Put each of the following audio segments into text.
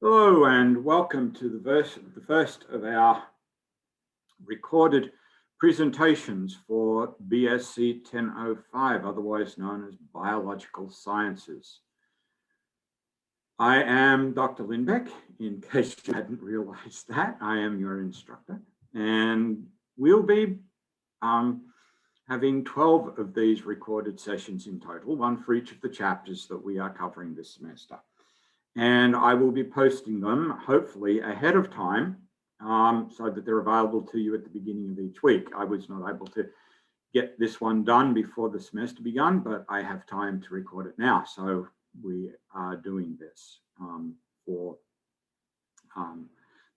Hello and welcome to the first of our recorded presentations for BSC1005, otherwise known as Biological Sciences. I am Dr. Lindbeck, in case you hadn't realized that. I am your instructor, and we'll be having 12 of these recorded sessions in total, one for each of the chapters that we are covering this semester. And I will be posting them, hopefully, ahead of time, so that they're available to you at the beginning of each week. I was not able to get this one done before the semester began, but I have time to record it now. So we are doing this for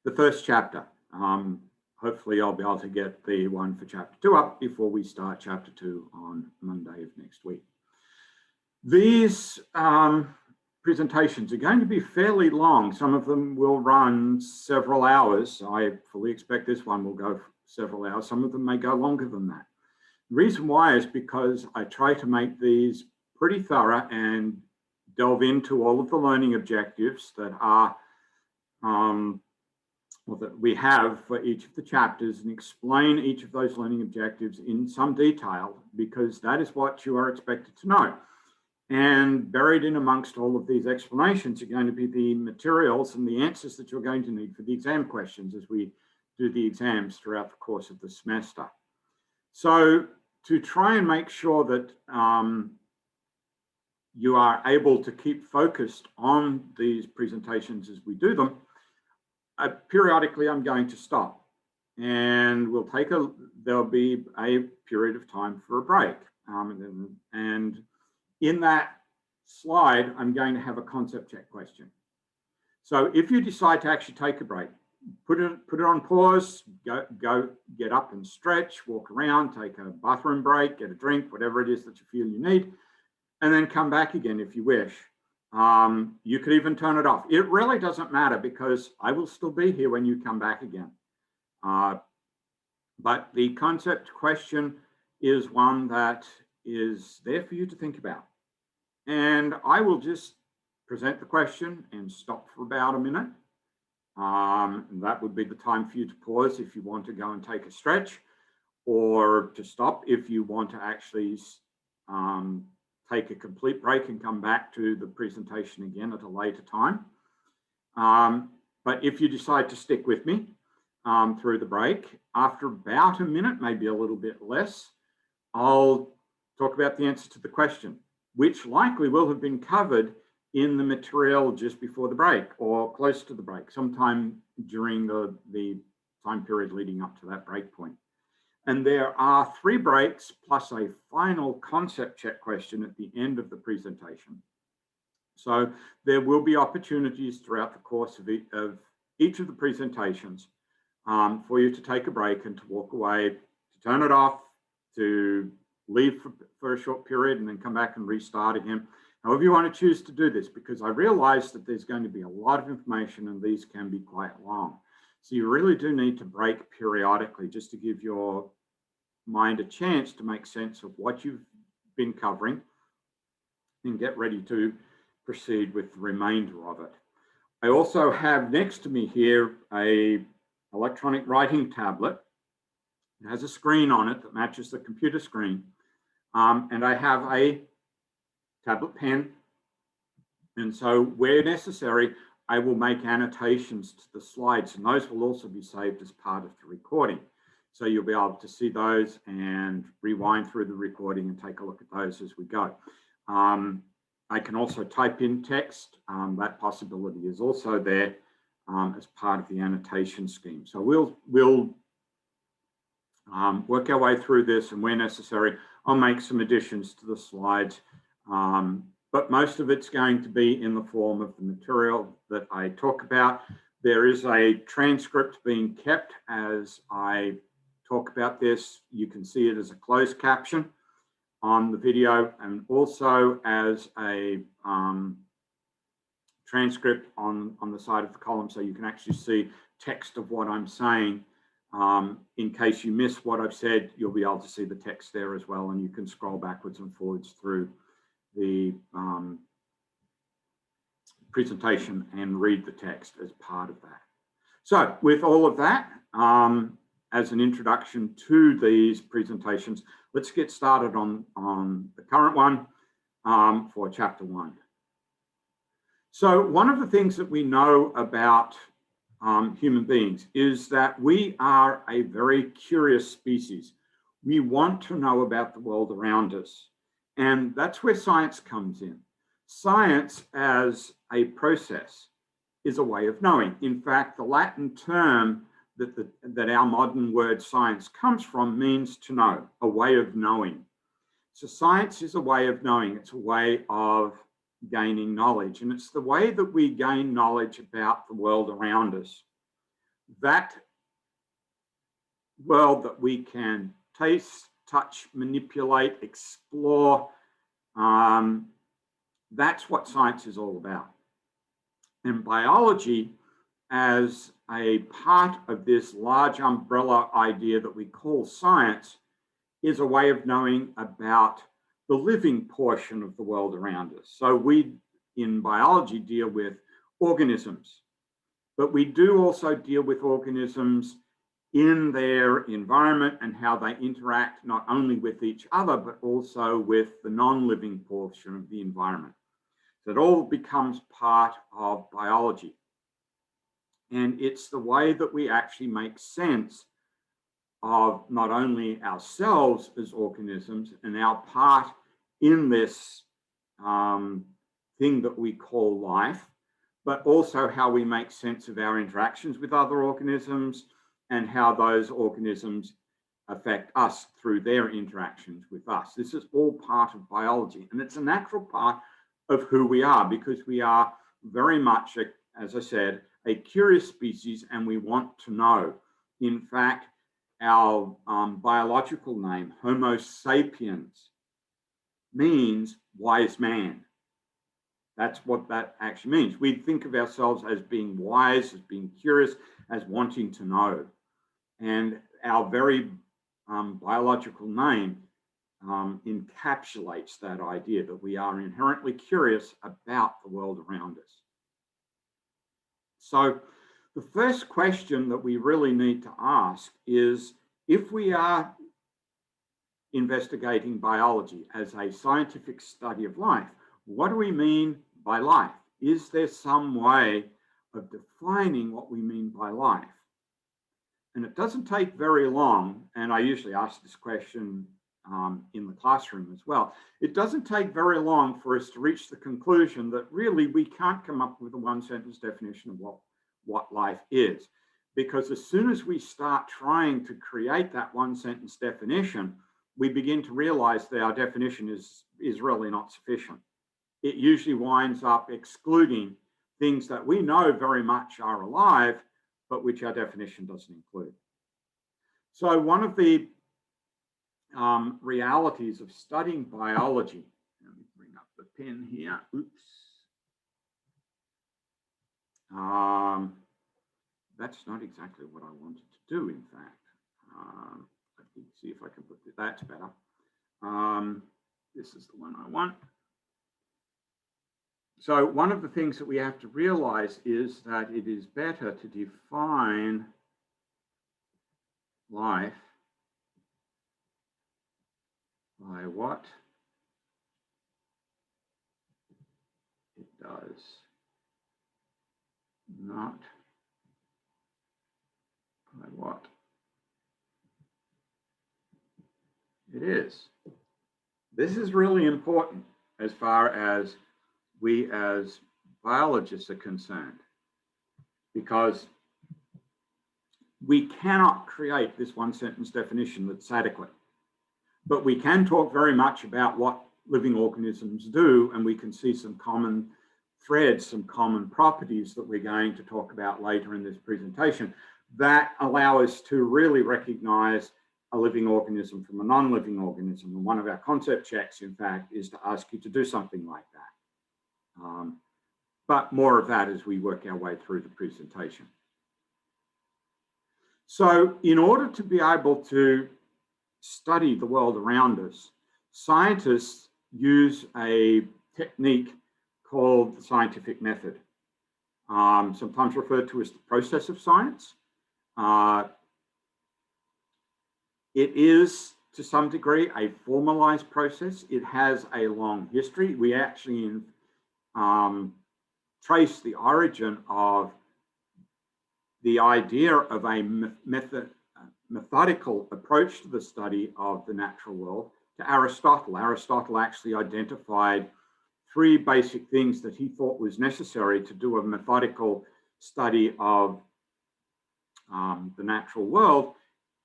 the first chapter. Hopefully, I'll be able to get the one for chapter 2 up before we start chapter 2 on Monday of next week. These presentations are going to be fairly long. Some of them will run several hours. I fully expect this one will go several hours. Some of them may go longer than that. The reason why is because I try to make these pretty thorough and delve into all of the learning objectives that are that we have for each of the chapters, and explain each of those learning objectives in some detail, because that is what you are expected to know. And buried in amongst all of these explanations are going to be the materials and the answers that you're going to need for the exam questions as we do the exams throughout the course of the semester. So to try and make sure that you are able to keep focused on these presentations as we do them, periodically I'm going to stop, and there'll be a period of time for a break. And in that slide, I'm going to have a concept check question. So if you decide to actually take a break, put it on pause, go get up and stretch, walk around, take a bathroom break, get a drink, whatever it is that you feel you need, and then come back again if you wish. You could even turn it off. It really doesn't matter, because I will still be here when you come back again. But the concept question is one that is there for you to think about. And I will just present the question and stop for about a minute. And that would be the time for you to pause if you want to go and take a stretch, or to stop if you want to actually take a complete break and come back to the presentation again at a later time. But if you decide to stick with me through the break, after about a minute, maybe a little bit less, I'll talk about the answer to the question, which likely will have been covered in the material just before the break or close to the break, sometime during the time period leading up to that break point. And there are 3 breaks plus a final concept check question at the end of the presentation. So there will be opportunities throughout the course of each of the presentations for you to take a break and to walk away, to turn it off, to leave for a short period and then come back and restart again. However you want to choose to do this, because I realize that there's going to be a lot of information and these can be quite long. So you really do need to break periodically just to give your mind a chance to make sense of what you've been covering and get ready to proceed with the remainder of it. I also have next to me here an electronic writing tablet. It has a screen on it that matches the computer screen. And I have a tablet pen. And so where necessary, I will make annotations to the slides, and those will also be saved as part of the recording. So you'll be able to see those and rewind through the recording and take a look at those as we go. I can also type in text. That possibility is also there as part of the annotation scheme. So we'll work our way through this, and where necessary, I'll make some additions to the slides. But most of it's going to be in the form of the material that I talk about. There is a transcript being kept as I talk about this. You can see it as a closed caption on the video, and also as a transcript on the side of the column, so you can actually see text of what I'm saying. In case you miss what I've said, you'll be able to see the text there as well, and you can scroll backwards and forwards through the presentation and read the text as part of that. So with all of that, as an introduction to these presentations, let's get started on the current one for Chapter 1. So one of the things that we know about human beings is that we are a very curious species. We want to know about the world around us. And that's where science comes in. Science as a process is a way of knowing. In fact, the Latin term that our modern word science comes from means to know, a way of knowing. So science is a way of knowing. It's a way of gaining knowledge. And it's the way that we gain knowledge about the world around us. That world that we can taste, touch, manipulate, explore, that's what science is all about. And biology, as a part of this large umbrella idea that we call science, is a way of knowing about the living portion of the world around us. So we, in biology, deal with organisms, but we do also deal with organisms in their environment and how they interact not only with each other, but also with the non-living portion of the environment. So it all becomes part of biology. And it's the way that we actually make sense of not only ourselves as organisms and our part in this thing that we call life, but also how we make sense of our interactions with other organisms and how those organisms affect us through their interactions with us. This is all part of biology, and it's a natural part of who we are, because we are very much, as I said, a curious species, and we want to know. In fact, our biological name, Homo sapiens, means wise man. That's what that actually means. We think of ourselves as being wise, as being curious, as wanting to know. And our very biological name encapsulates that idea that we are inherently curious about the world around us. So the first question that we really need to ask is, if we are investigating biology as a scientific study of life, what do we mean by life? Is there some way of defining what we mean by life? And it doesn't take very long, and I usually ask this question in the classroom as well. It doesn't take very long for us to reach the conclusion that really we can't come up with a one-sentence definition of what life is. Because as soon as we start trying to create that one-sentence definition, we begin to realize that our definition is really not sufficient. It usually winds up excluding things that we know very much are alive, but which our definition doesn't include. So one of the realities of studying biology, let me bring up the pen here, oops. That's not exactly what I wanted to do, in fact. Let me see if I can put this, that's better. This is the one I want. So one of the things that we have to realize is that it is better to define life by what it does, not by what it is. This is really important as far as we as biologists are concerned, because we cannot create this one-sentence definition that's adequate. But we can talk very much about what living organisms do, and we can see some common threads, some common properties that we're going to talk about later in this presentation that allow us to really recognize a living organism from a non-living organism. And one of our concept checks, in fact, is to ask you to do something like that. But more of that as we work our way through the presentation. So in order to be able to study the world around us, scientists use a technique called the scientific method. sometimes referred to as the process of science. It is, to some degree, a formalized process. It has a long history. We actually trace the origin of the idea of a methodical approach to the study of the natural world to Aristotle. Aristotle actually identified three basic things that he thought was necessary to do a methodical study of the natural world.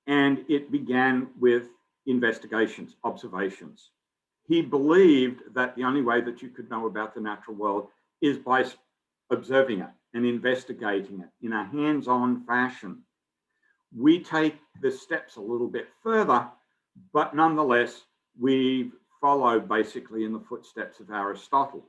And it began with investigations, observations. He believed that the only way that you could know about the natural world is by observing it and investigating it in a hands-on fashion. We take the steps a little bit further, but nonetheless, we follow basically in the footsteps of Aristotle.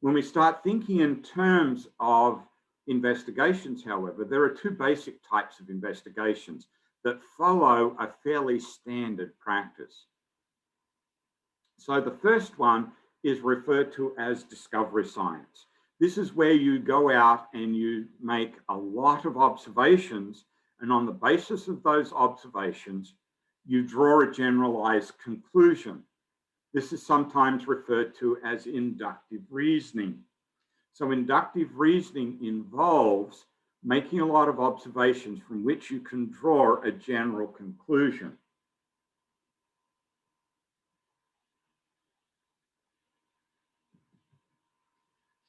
When we start thinking in terms of investigations, however, there are two basic types of investigations that follow a fairly standard practice. So the first one is referred to as discovery science. This is where you go out and you make a lot of observations, and on the basis of those observations, you draw a generalized conclusion. This is sometimes referred to as inductive reasoning. So inductive reasoning involves making a lot of observations from which you can draw a general conclusion.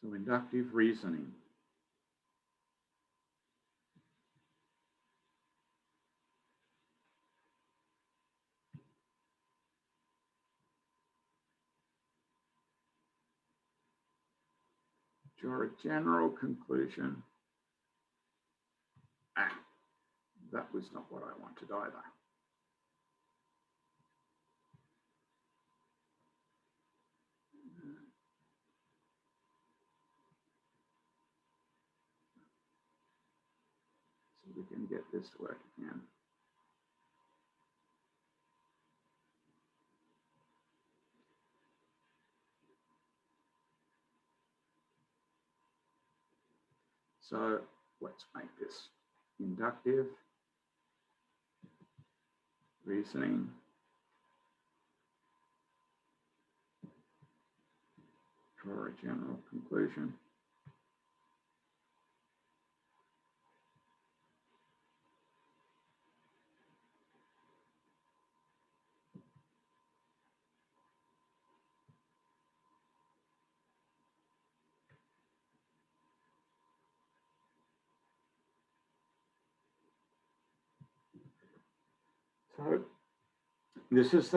So inductive reasoning. Draw a general conclusion. That was not what I wanted either. So we can get this to work again. So let's make this inductive reasoning. Draw a general conclusion. So this is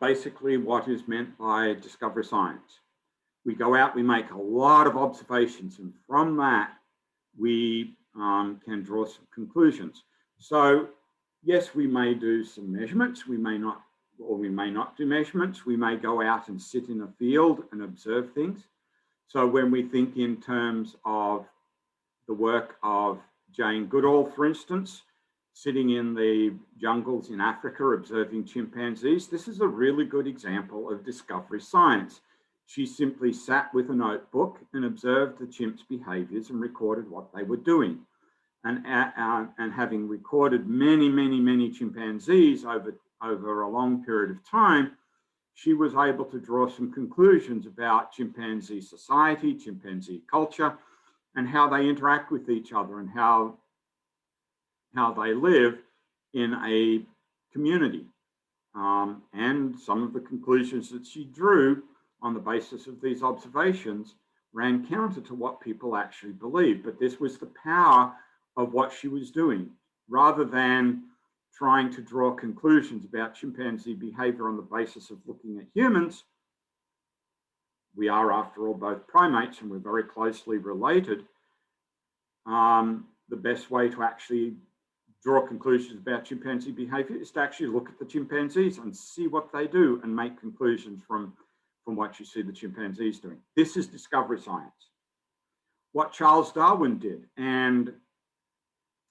basically what is meant by discovery science. We go out, we make a lot of observations, and from that, we can draw some conclusions. So yes, we may do some measurements, we may not do measurements. We may go out and sit in a field and observe things. So when we think in terms of the work of Jane Goodall, for instance, sitting in the jungles in Africa observing chimpanzees, this is a really good example of discovery science. She simply sat with a notebook and observed the chimps' behaviors and recorded what they were doing. And having recorded many chimpanzees over a long period of time, she was able to draw some conclusions about chimpanzee society, chimpanzee culture, and how they interact with each other and how they live in a community. And some of the conclusions that she drew on the basis of these observations ran counter to what people actually believed. But this was the power of what she was doing. Rather than trying to draw conclusions about chimpanzee behavior on the basis of looking at humans, we are, after all, both primates and we're very closely related. The best way to actually draw conclusions about chimpanzee behavior is to actually look at the chimpanzees and see what they do and make conclusions from what you see the chimpanzees doing. This is discovery science. What Charles Darwin did, and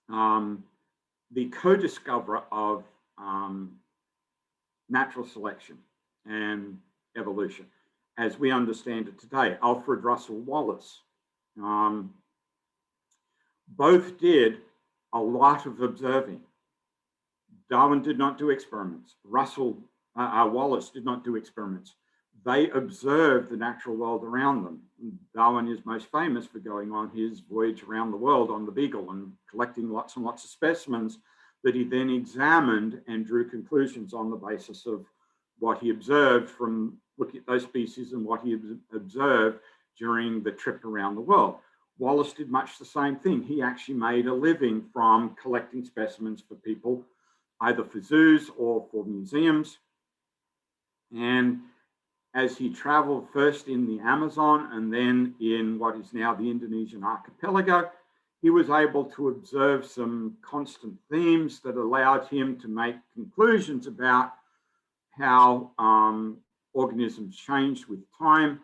the co-discoverer of natural selection and evolution, as we understand it today, Alfred Russel Wallace, both did a lot of observing. Darwin did not do experiments. Wallace did not do experiments. They observed the natural world around them. Darwin is most famous for going on his voyage around the world on the Beagle and collecting lots and lots of specimens that he then examined and drew conclusions on the basis of what he observed from looking at those species and what he observed during the trip around the world. Wallace did much the same thing. He actually made a living from collecting specimens for people, either for zoos or for museums. And as he traveled first in the Amazon and then in what is now the Indonesian archipelago, he was able to observe some constant themes that allowed him to make conclusions about how organisms changed with time.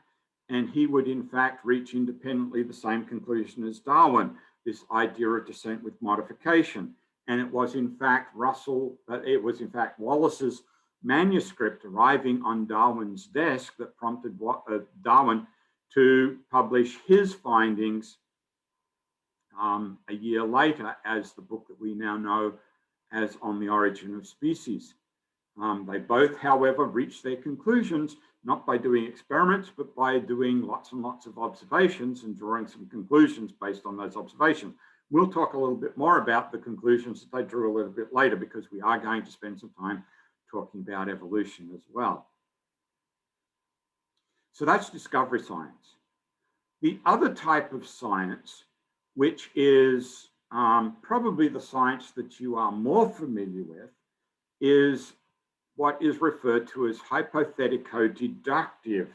And he would in fact reach independently the same conclusion as Darwin, this idea of descent with modification. And it was in fact Wallace's manuscript arriving on Darwin's desk that prompted Darwin to publish his findings a year later as the book that we now know as On the Origin of Species. They both, however, reached their conclusions not by doing experiments, but by doing lots and lots of observations and drawing some conclusions based on those observations. We'll talk a little bit more about the conclusions that they drew a little bit later, because we are going to spend some time talking about evolution as well. So that's discovery science. The other type of science, which is probably the science that you are more familiar with, is what is referred to as hypothetico-deductive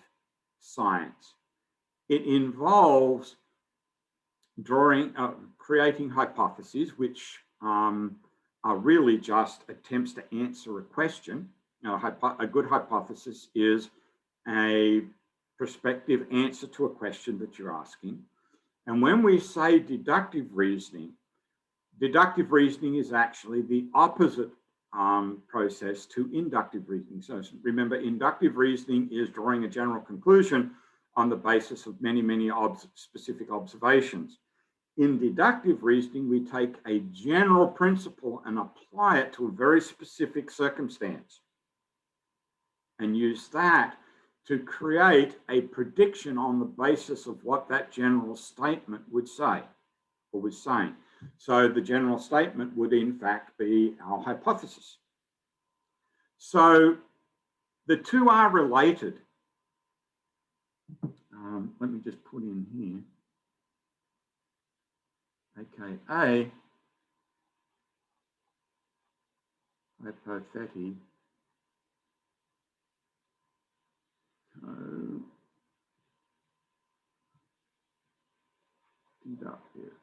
science. It involves creating hypotheses, which are really just attempts to answer a question. A good hypothesis is a prospective answer to a question that you're asking. And when we say deductive reasoning is actually the opposite process to inductive reasoning. So remember, inductive reasoning is drawing a general conclusion on the basis of many, many specific observations. In deductive reasoning, we take a general principle and apply it to a very specific circumstance and use that to create a prediction on the basis of what that general statement would say or was saying. So the general statement would in fact be our hypothesis. So the two are related. Let me just put in here, AKA hypothetico deductive.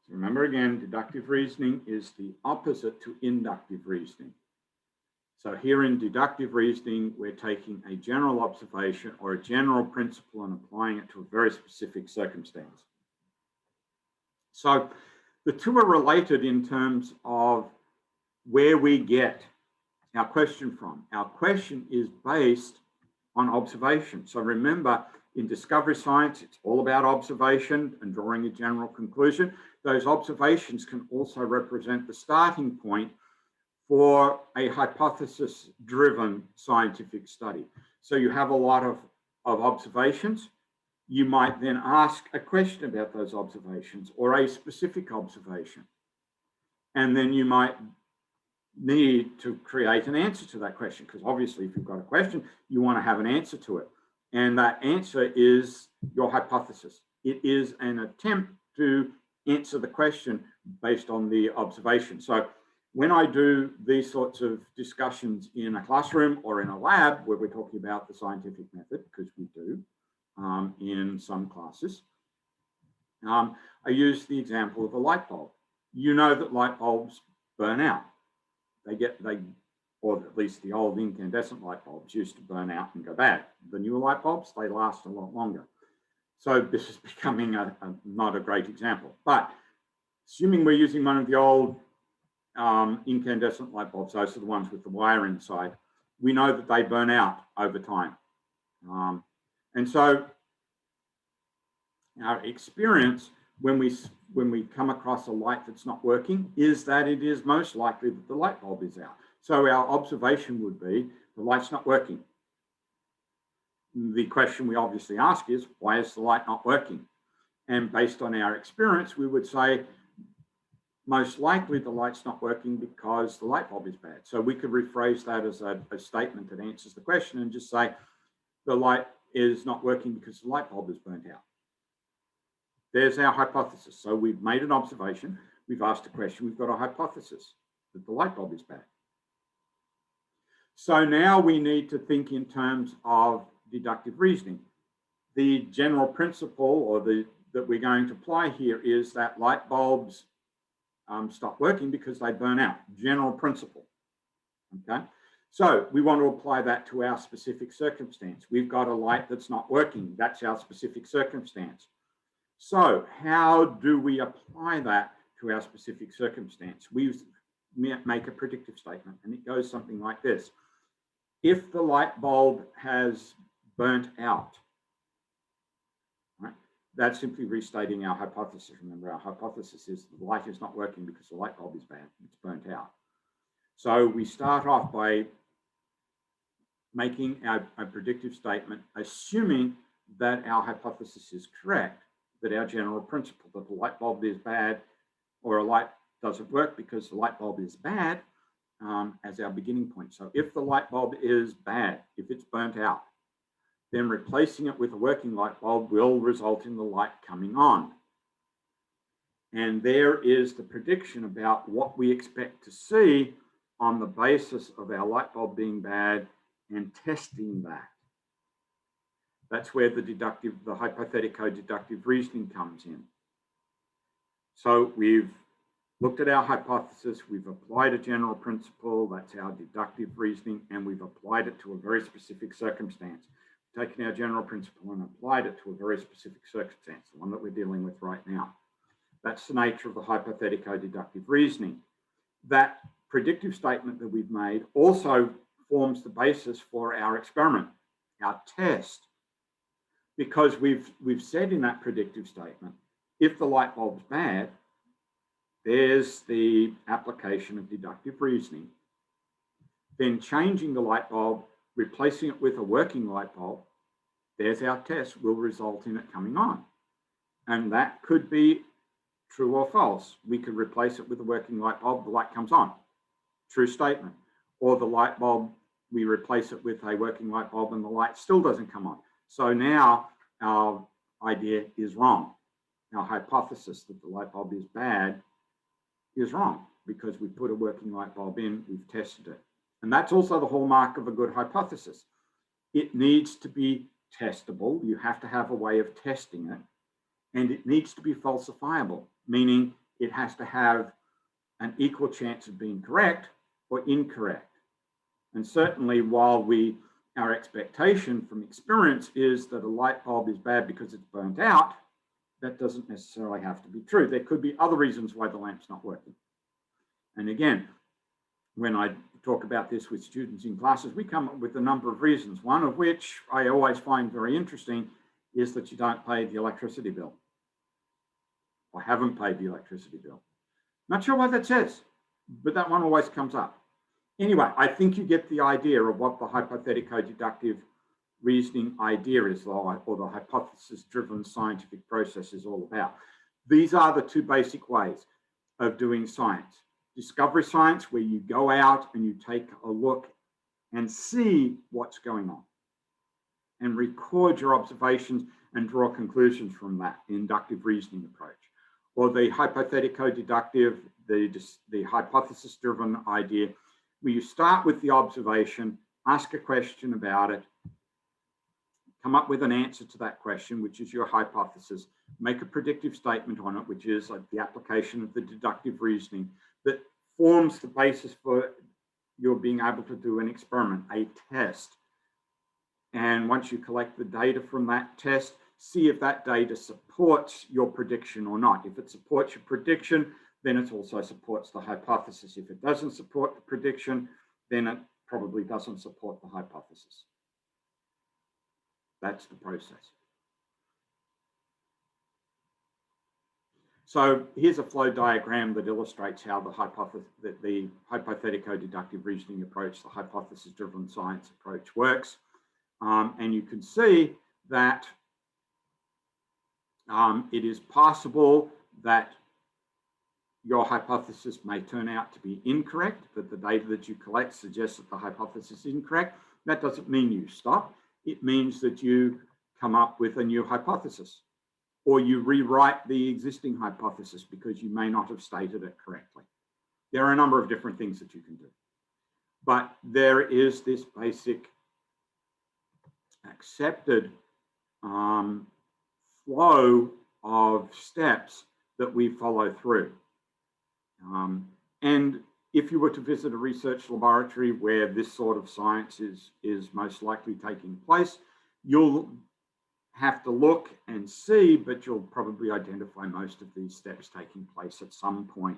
So remember again, deductive reasoning is the opposite to inductive reasoning. So here in deductive reasoning, we're taking a general observation or a general principle and applying it to a very specific circumstance. So the two are related in terms of where we get our question from. Our question is based on observation. So remember, in discovery science, it's all about observation and drawing a general conclusion. Those observations can also represent the starting point for a hypothesis-driven scientific study. So you have a lot of observations. You might then ask a question about those observations or a specific observation. And then you might need to create an answer to that question, because obviously if you've got a question, you want to have an answer to it. And that answer is your hypothesis. It is an attempt to answer the question based on the observation. So when I do these sorts of discussions in a classroom or in a lab where we're talking about the scientific method, because we do in some classes, I use the example of a light bulb. You know that light bulbs burn out. Or at least the old incandescent light bulbs used to burn out and go bad. The newer light bulbs, they last a lot longer. So this is becoming not a great example. But assuming we're using one of the old incandescent light bulbs, those are the ones with the wire inside, we know that they burn out over time. And so our experience when we come across a light that's not working is that it is most likely that the light bulb is out. So our observation would be the light's not working. The question we obviously ask is, why is the light not working? And based on our experience, we would say, most likely the light's not working because the light bulb is bad. So we could rephrase that as a statement that answers the question and just say, the light is not working because the light bulb is burnt out. There's our hypothesis. So we've made an observation, we've asked a question, we've got a hypothesis that the light bulb is bad. So now we need to think in terms of deductive reasoning. The general principle that we're going to apply here is that light bulbs stop working because they burn out. General principle. Okay. So we want to apply that to our specific circumstance. We've got a light that's not working. That's our specific circumstance. So how do we apply that to our specific circumstance? We make a predictive statement, and it goes something like this. If the light bulb has burnt out, right, that's simply restating our hypothesis. Remember, our hypothesis is the light is not working because the light bulb is bad, it's burnt out. So we start off by making a predictive statement, assuming that our hypothesis is correct, that our general principle that the light bulb is bad or a light doesn't work because the light bulb is bad as our beginning point. So if the light bulb is bad, if it's burnt out, then replacing it with a working light bulb will result in the light coming on. And there is the prediction about what we expect to see on the basis of our light bulb being bad and testing that. That's where the hypothetico-deductive reasoning comes in. So we've looked at our hypothesis, we've applied a general principle, that's our deductive reasoning, and we've applied it to a very specific circumstance. We've taken our general principle and applied it to a very specific circumstance, the one that we're dealing with right now. That's the nature of the hypothetico-deductive reasoning. That predictive statement that we've made also forms the basis for our experiment, our test. Because we've said in that predictive statement, if the light bulb's bad, there's the application of deductive reasoning. Then changing the light bulb, replacing it with a working light bulb, there's our test, will result in it coming on. And that could be true or false. We could replace it with a working light bulb, the light comes on. True statement. Or the light bulb, we replace it with a working light bulb and the light still doesn't come on. So now our idea is wrong. Our hypothesis that the light bulb is bad is wrong because we put a working light bulb in, we've tested it. And that's also the hallmark of a good hypothesis. It needs to be testable. You have to have a way of testing it. And it needs to be falsifiable, meaning it has to have an equal chance of being correct or incorrect. And certainly while our expectation from experience is that a light bulb is bad because it's burnt out, that doesn't necessarily have to be true. There could be other reasons why the lamp's not working. And again, when I talk about this with students in classes, we come up with a number of reasons, one of which I always find very interesting is that you don't pay the electricity bill or haven't paid the electricity bill. Not sure what that says, but that one always comes up. Anyway, I think you get the idea of what the hypothetico-deductive reasoning idea is, or the hypothesis-driven scientific process is all about. These are the two basic ways of doing science. Discovery science, where you go out and you take a look and see what's going on and record your observations and draw conclusions from that, the inductive reasoning approach. Or the hypothetico-deductive, the hypothesis-driven idea, where you start with the observation, ask a question about it, come up with an answer to that question, which is your hypothesis, make a predictive statement on it, which is like the application of the deductive reasoning that forms the basis for your being able to do an experiment, a test. And once you collect the data from that test, see if that data supports your prediction or not. If it supports your prediction, then it also supports the hypothesis. If it doesn't support the prediction, then it probably doesn't support the hypothesis. That's the process. So here's a flow diagram that illustrates how the hypothetico-deductive reasoning approach, the hypothesis-driven science approach works. And you can see that it is possible that your hypothesis may turn out to be incorrect, that the data that you collect suggests that the hypothesis is incorrect. That doesn't mean you stop. It means that you come up with a new hypothesis, or you rewrite the existing hypothesis because you may not have stated it correctly. There are a number of different things that you can do. But there is this basic accepted flow of steps that we follow through. And if you were to visit a research laboratory where this sort of science is most likely taking place, you'll have to look and see, but you'll probably identify most of these steps taking place at some point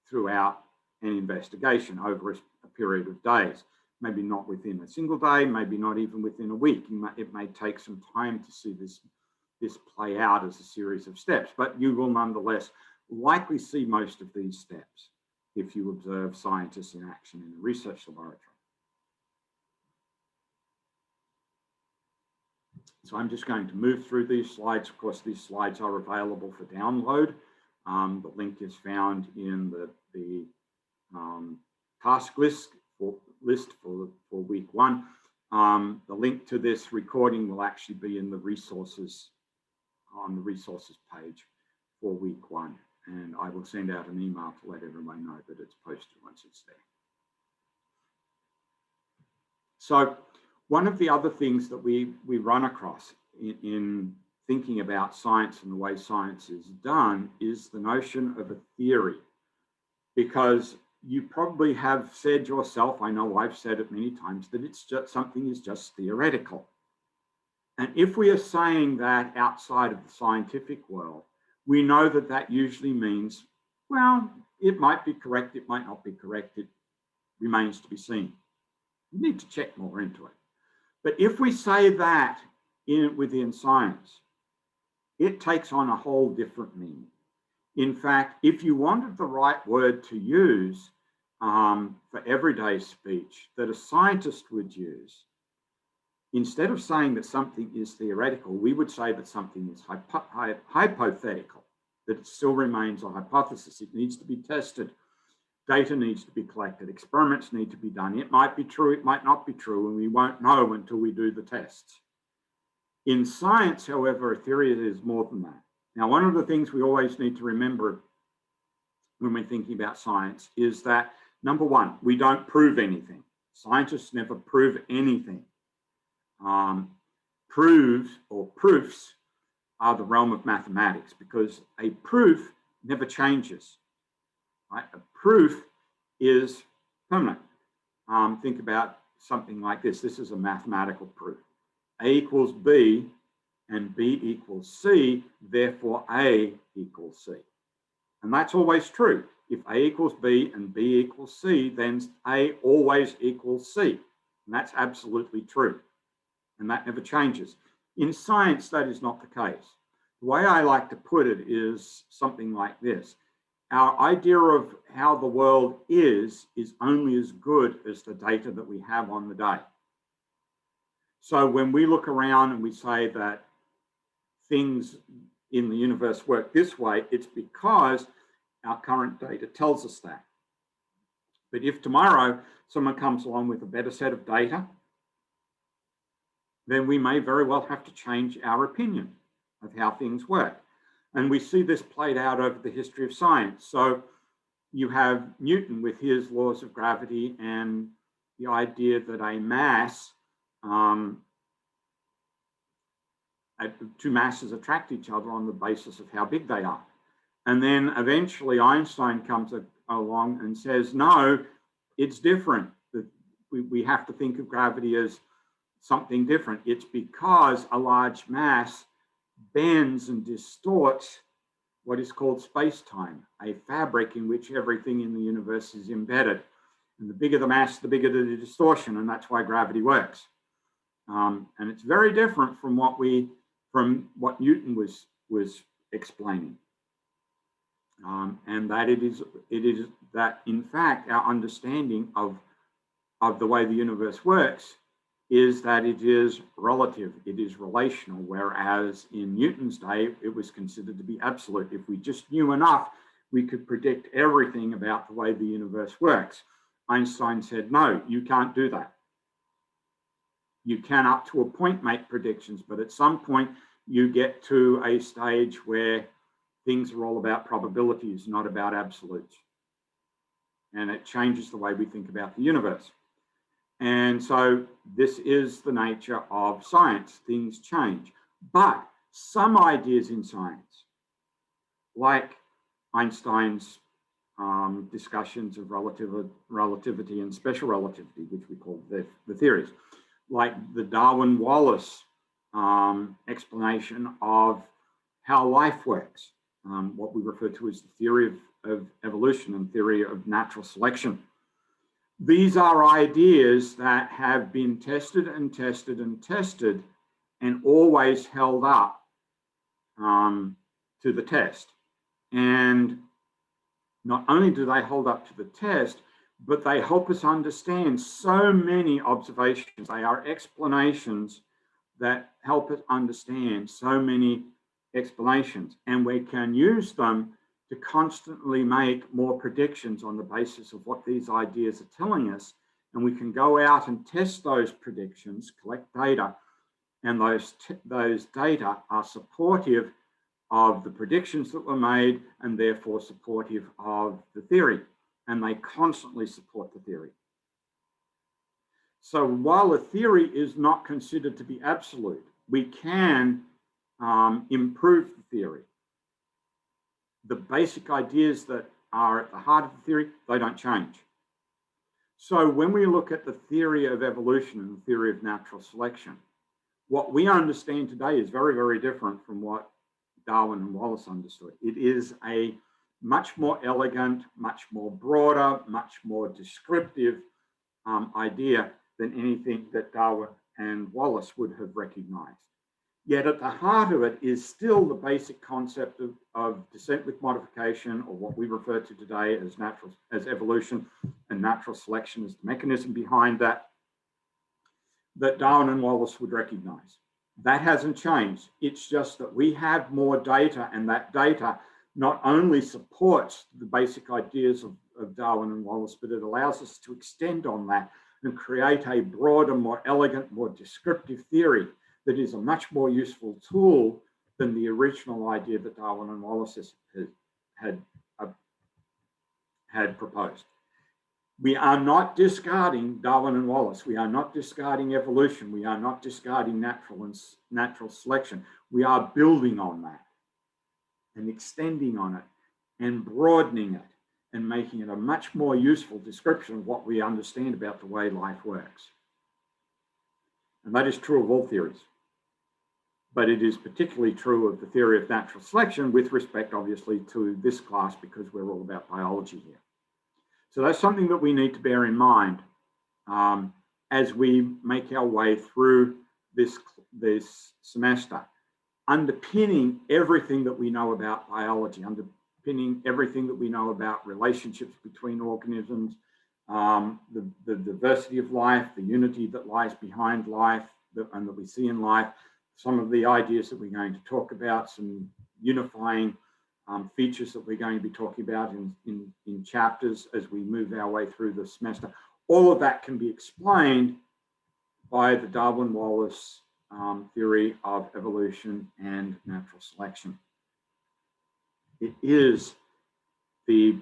throughout an investigation over a period of days. Maybe not within a single day, maybe not even within a week. It may take some time to see this play out as a series of steps, but you will nonetheless likely see most of these steps if you observe scientists in action in a research laboratory. So I'm just going to move through these slides. Of course, these slides are available for download. The link is found in the task list for week 1. The link to this recording will actually be in the resources, on the resources page for week 1. And I will send out an email to let everyone know that it's posted once it's there. So one of the other things that we run across in thinking about science and the way science is done is the notion of a theory. Because you probably have said yourself, I know I've said it many times, that it's just something is just theoretical. And if we are saying that outside of the scientific world, we know that that usually means, well, it might be correct, it might not be correct, it remains to be seen. You need to check more into it. But if we say that within science, it takes on a whole different meaning. In fact, if you wanted the right word to use for everyday speech that a scientist would use, instead of saying that something is theoretical, we would say that something is hypothetical, that it still remains a hypothesis. It needs to be tested. Data needs to be collected. Experiments need to be done. It might be true, it might not be true, and we won't know until we do the tests. In science, however, a theory is more than that. Now, one of the things we always need to remember when we're thinking about science is that, number one, we don't prove anything. Scientists never prove anything. Proofs are the realm of mathematics, because a proof never changes. Right? A proof is permanent. Think about something like this. This is a mathematical proof. A equals B and B equals C, therefore A equals C. And that's always true. If A equals B and B equals C, then A always equals C. And that's absolutely true. And that never changes. In science, that is not the case. The way I like to put it is something like this. Our idea of how the world is only as good as the data that we have on the day. So when we look around and we say that things in the universe work this way, it's because our current data tells us that. But if tomorrow someone comes along with a better set of data, then we may very well have to change our opinion of how things work. And we see this played out over the history of science. So you have Newton with his laws of gravity and the idea that a mass, two masses attract each other on the basis of how big they are. And then eventually Einstein comes along and says, no, it's different. We have to think of gravity as something different. It's because a large mass bends and distorts what is called space-time, a fabric in which everything in the universe is embedded. And the bigger the mass, the bigger the distortion, and that's why gravity works. And it's very different from what Newton was explaining. And that it is that, in fact, our understanding of the way the universe works is that it is relative, it is relational, whereas in Newton's day, it was considered to be absolute. If we just knew enough, we could predict everything about the way the universe works. Einstein said, no, you can't do that. You can, up to a point, make predictions, but at some point, you get to a stage where things are all about probabilities, not about absolutes. And it changes the way we think about the universe. And so this is the nature of science. Things change. But some ideas in science, like Einstein's discussions of relativity and special relativity, which we call the theories, like the Darwin-Wallace explanation of how life works, what we refer to as the theory of evolution and theory of natural selection. These are ideas that have been tested and tested and tested and always held up to the test. And not only do they hold up to the test, but they help us understand so many observations. They are explanations that help us understand so many explanations, and we can use them to constantly make more predictions on the basis of what these ideas are telling us. And we can go out and test those predictions, collect data, and those data are supportive of the predictions that were made and therefore supportive of the theory. And they constantly support the theory. So while a theory is not considered to be absolute, we can improve the theory. The basic ideas that are at the heart of the theory, they don't change. So when we look at the theory of evolution and the theory of natural selection, what we understand today is very, very different from what Darwin and Wallace understood. It is a much more elegant, much more broader, much more descriptive idea than anything that Darwin and Wallace would have recognized. Yet at the heart of it is still the basic concept of descent with modification, or what we refer to today as evolution, and natural selection as the mechanism behind that Darwin and Wallace would recognize. That hasn't changed. It's just that we have more data, and that data not only supports the basic ideas of Darwin and Wallace, but it allows us to extend on that and create a broader, more elegant, more descriptive theory that is a much more useful tool than the original idea that Darwin and Wallace had proposed. We are not discarding Darwin and Wallace. We are not discarding evolution. We are not discarding natural selection. We are building on that and extending on it and broadening it and making it a much more useful description of what we understand about the way life works. And that is true of all theories. But it is particularly true of the theory of natural selection with respect, obviously, to this class, because we're all about biology here. So that's something that we need to bear in mind as we make our way through this semester. Underpinning everything that we know about biology, underpinning everything that we know about relationships between organisms, the diversity of life, the unity that lies behind life and that we see in life, some of the ideas that we're going to talk about, some unifying features that we're going to be talking about in chapters as we move our way through the semester. All of that can be explained by the Darwin-Wallace theory of evolution and natural selection. It is the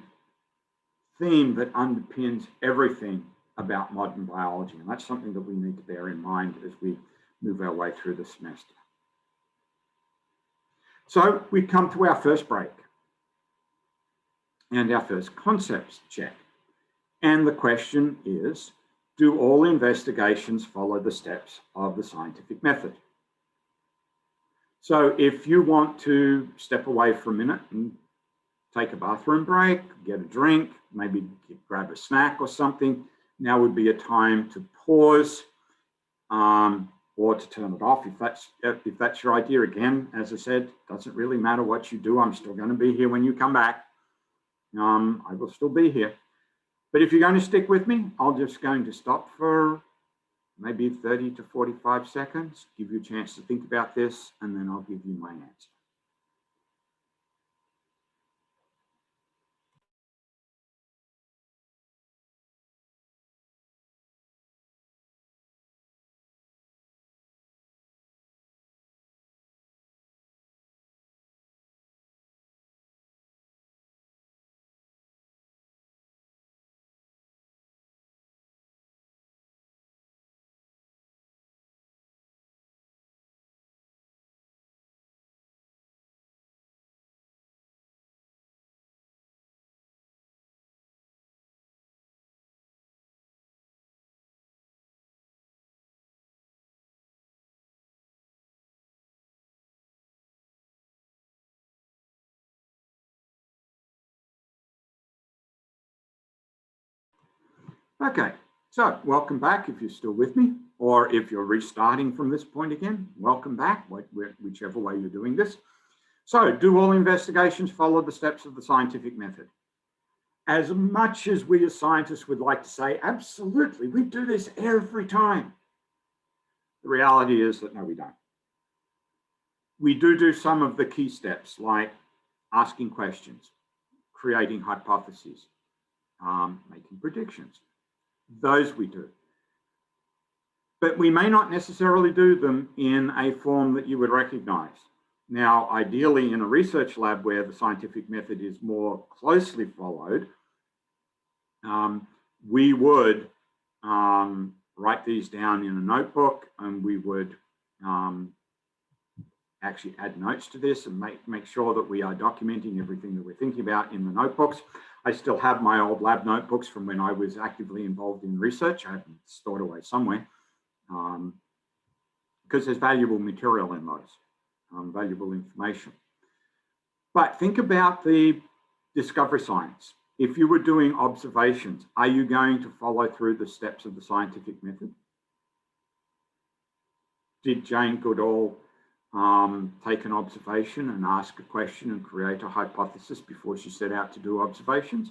theme that underpins everything about modern biology, and that's something that we need to bear in mind as we move our way through the semester. So we come to our first break and our first concepts check. And the question is, do all investigations follow the steps of the scientific method? So if you want to step away for a minute and take a bathroom break, get a drink, maybe grab a snack or something, now would be a time to pause or to turn it off if that's your idea. Again, as I said, doesn't really matter what you do. I'm still going to be here when you come back. I will still be here. But if you're going to stick with me, I'm just going to stop for maybe 30 to 45 seconds, give you a chance to think about this, and then I'll give you my answer. Okay, so welcome back if you're still with me, or if you're restarting from this point again, welcome back, whichever way you're doing this. So, do all investigations follow the steps of the scientific method? As much as we as scientists would like to say, absolutely, we do this every time. The reality is that no, we don't. We do some of the key steps like asking questions, creating hypotheses, making predictions. Those we do. But we may not necessarily do them in a form that you would recognize. Now, ideally in a research lab where the scientific method is more closely followed, we would write these down in a notebook, and we would actually add notes to this and make sure that we are documenting everything that we're thinking about in the notebooks. I still have my old lab notebooks from when I was actively involved in research. I have them stored away somewhere because there's valuable material in those, valuable information. But think about the discovery science. If you were doing observations, are you going to follow through the steps of the scientific method? Did Jane Goodall take an observation and ask a question and create a hypothesis before she set out to do observations?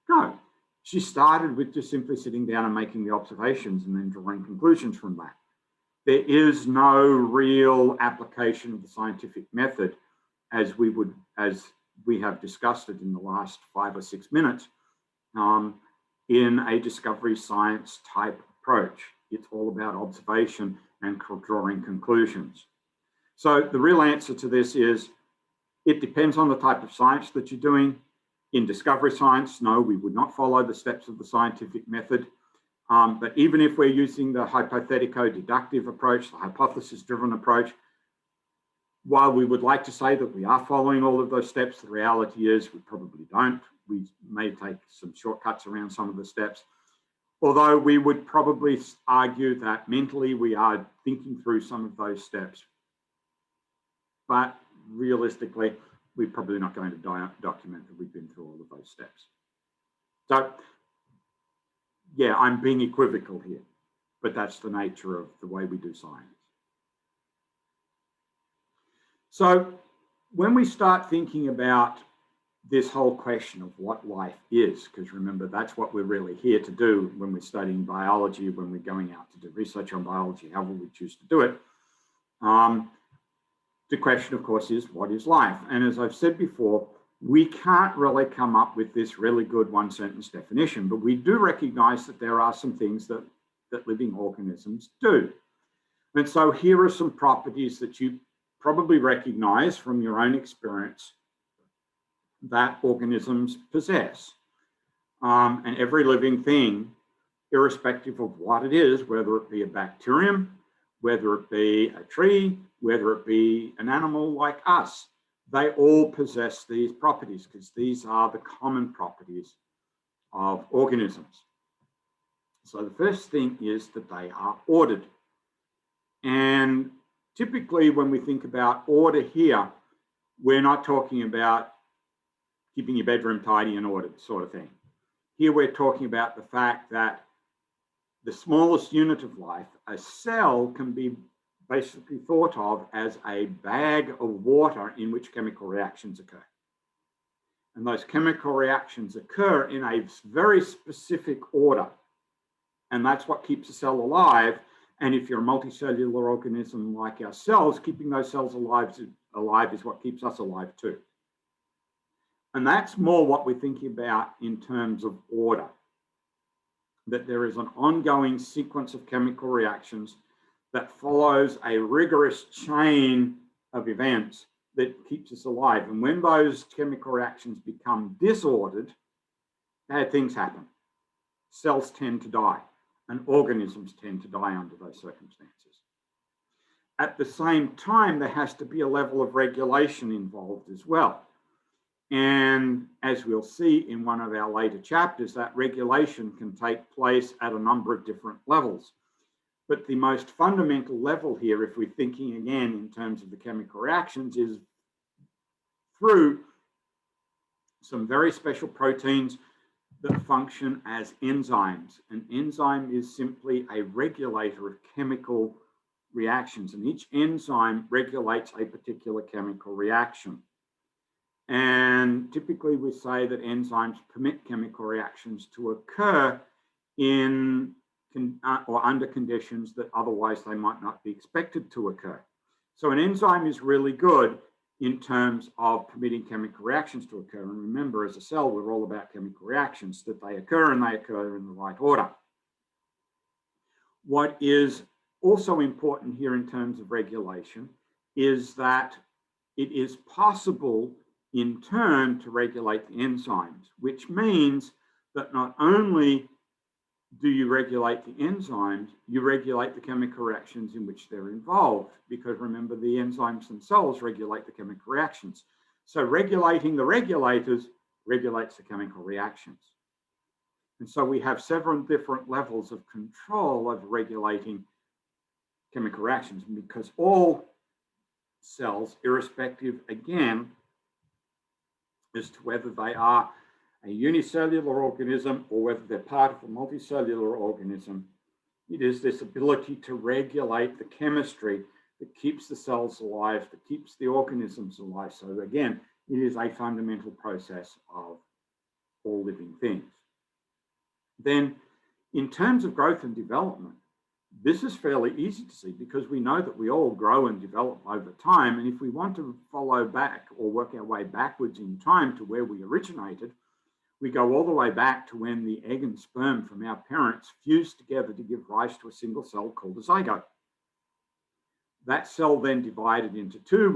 No, she started with just simply sitting down and making the observations and then drawing conclusions from that. There is no real application of the scientific method as we have discussed it in the last 5 or 6 minutes in a discovery science type approach. It's all about observation and drawing conclusions. So the real answer to this is it depends on the type of science that you're doing. In discovery science, no, we would not follow the steps of the scientific method. But even if we're using the hypothetico-deductive approach, the hypothesis-driven approach, while we would like to say that we are following all of those steps, the reality is we probably don't. We may take some shortcuts around some of the steps. Although we would probably argue that mentally we are thinking through some of those steps. But realistically, we're probably not going to document that we've been through all of those steps. So, yeah, I'm being equivocal here, but that's the nature of the way we do science. So, when we start thinking about this whole question of what life is, because remember, that's what we're really here to do when we're studying biology, when we're going out to do research on biology, however we choose to do it. The question, of course, is what is life? And as I've said before, we can't really come up with this really good one-sentence definition, but we do recognize that there are some things that living organisms do. And so here are some properties that you probably recognize from your own experience that organisms possess. And every living thing, irrespective of what it is, whether it be a bacterium, whether it be a tree, whether it be an animal like us, they all possess these properties because these are the common properties of organisms. So the first thing is that they are ordered. And typically when we think about order here, we're not talking about keeping your bedroom tidy and ordered sort of thing. Here we're talking about the fact that the smallest unit of life, a cell, can be basically thought of as a bag of water in which chemical reactions occur. And those chemical reactions occur in a very specific order. And that's what keeps a cell alive. And if you're a multicellular organism like our cells, keeping those cells alive is what keeps us alive too. And that's more what we're thinking about in terms of order, that there is an ongoing sequence of chemical reactions that follows a rigorous chain of events that keeps us alive. And when those chemical reactions become disordered, bad things happen. Cells tend to die, and organisms tend to die under those circumstances. At the same time, there has to be a level of regulation involved as well. And as we'll see in one of our later chapters, that regulation can take place at a number of different levels. But the most fundamental level here, if we're thinking again in terms of the chemical reactions, is through some very special proteins that function as enzymes. An enzyme is simply a regulator of chemical reactions, and each enzyme regulates a particular chemical reaction. And typically we say that enzymes permit chemical reactions to occur in or under conditions that otherwise they might not be expected to occur. So an enzyme is really good in terms of permitting chemical reactions to occur. And remember, as a cell, we're all about chemical reactions, that they occur and they occur in the right order. What is also important here in terms of regulation is that it is possible in turn to regulate the enzymes, which means that not only do you regulate the enzymes, you regulate the chemical reactions in which they're involved, because remember, the enzymes themselves regulate the chemical reactions. So regulating the regulators regulates the chemical reactions. And so we have several different levels of control over regulating chemical reactions, because all cells, irrespective again as to whether they are a unicellular organism or whether they're part of a multicellular organism, it is this ability to regulate the chemistry that keeps the cells alive, that keeps the organisms alive. So again, it is a fundamental process of all living things. Then in terms of growth and development, this is fairly easy to see because we know that we all grow and develop over time. And if we want to follow back or work our way backwards in time to where we originated, we go all the way back to when the egg and sperm from our parents fused together to give rise to a single cell called a zygote. That cell then divided into two,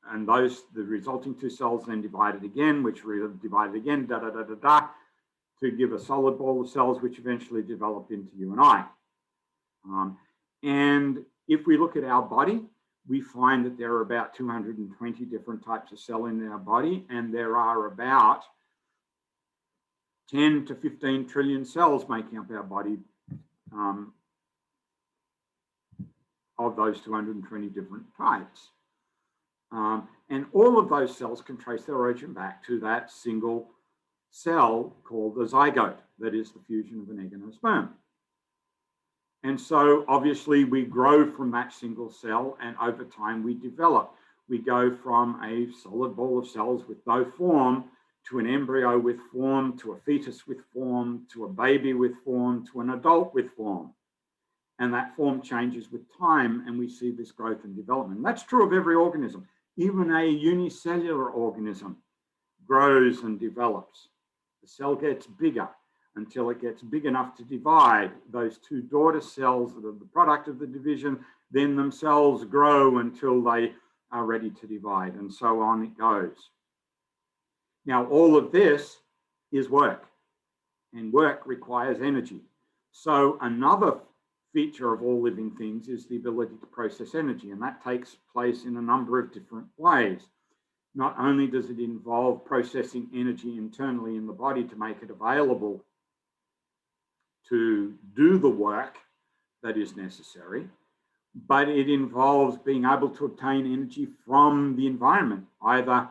the resulting two cells then divided again, which divided again, to give a solid ball of cells, which eventually developed into you and I. And if we look at our body, we find that there are about 220 different types of cell in our body, and there are about 10 to 15 trillion cells making up our body of those 220 different types. And all of those cells can trace their origin back to that single cell called the zygote, that is the fusion of an egg and a sperm. And so obviously we grow from that single cell, and over time we develop. We go from a solid ball of cells with no form to an embryo with form, to a fetus with form, to a baby with form, to an adult with form. And that form changes with time, and we see this growth and development. That's true of every organism. Even a unicellular organism grows and develops. The cell gets bigger until it gets big enough to divide. Those two daughter cells that are the product of the division then themselves grow until they are ready to divide, and so on it goes. Now, all of this is work, and work requires energy. So another feature of all living things is the ability to process energy, and that takes place in a number of different ways. Not only does it involve processing energy internally in the body to make it available to do the work that is necessary, but it involves being able to obtain energy from the environment, either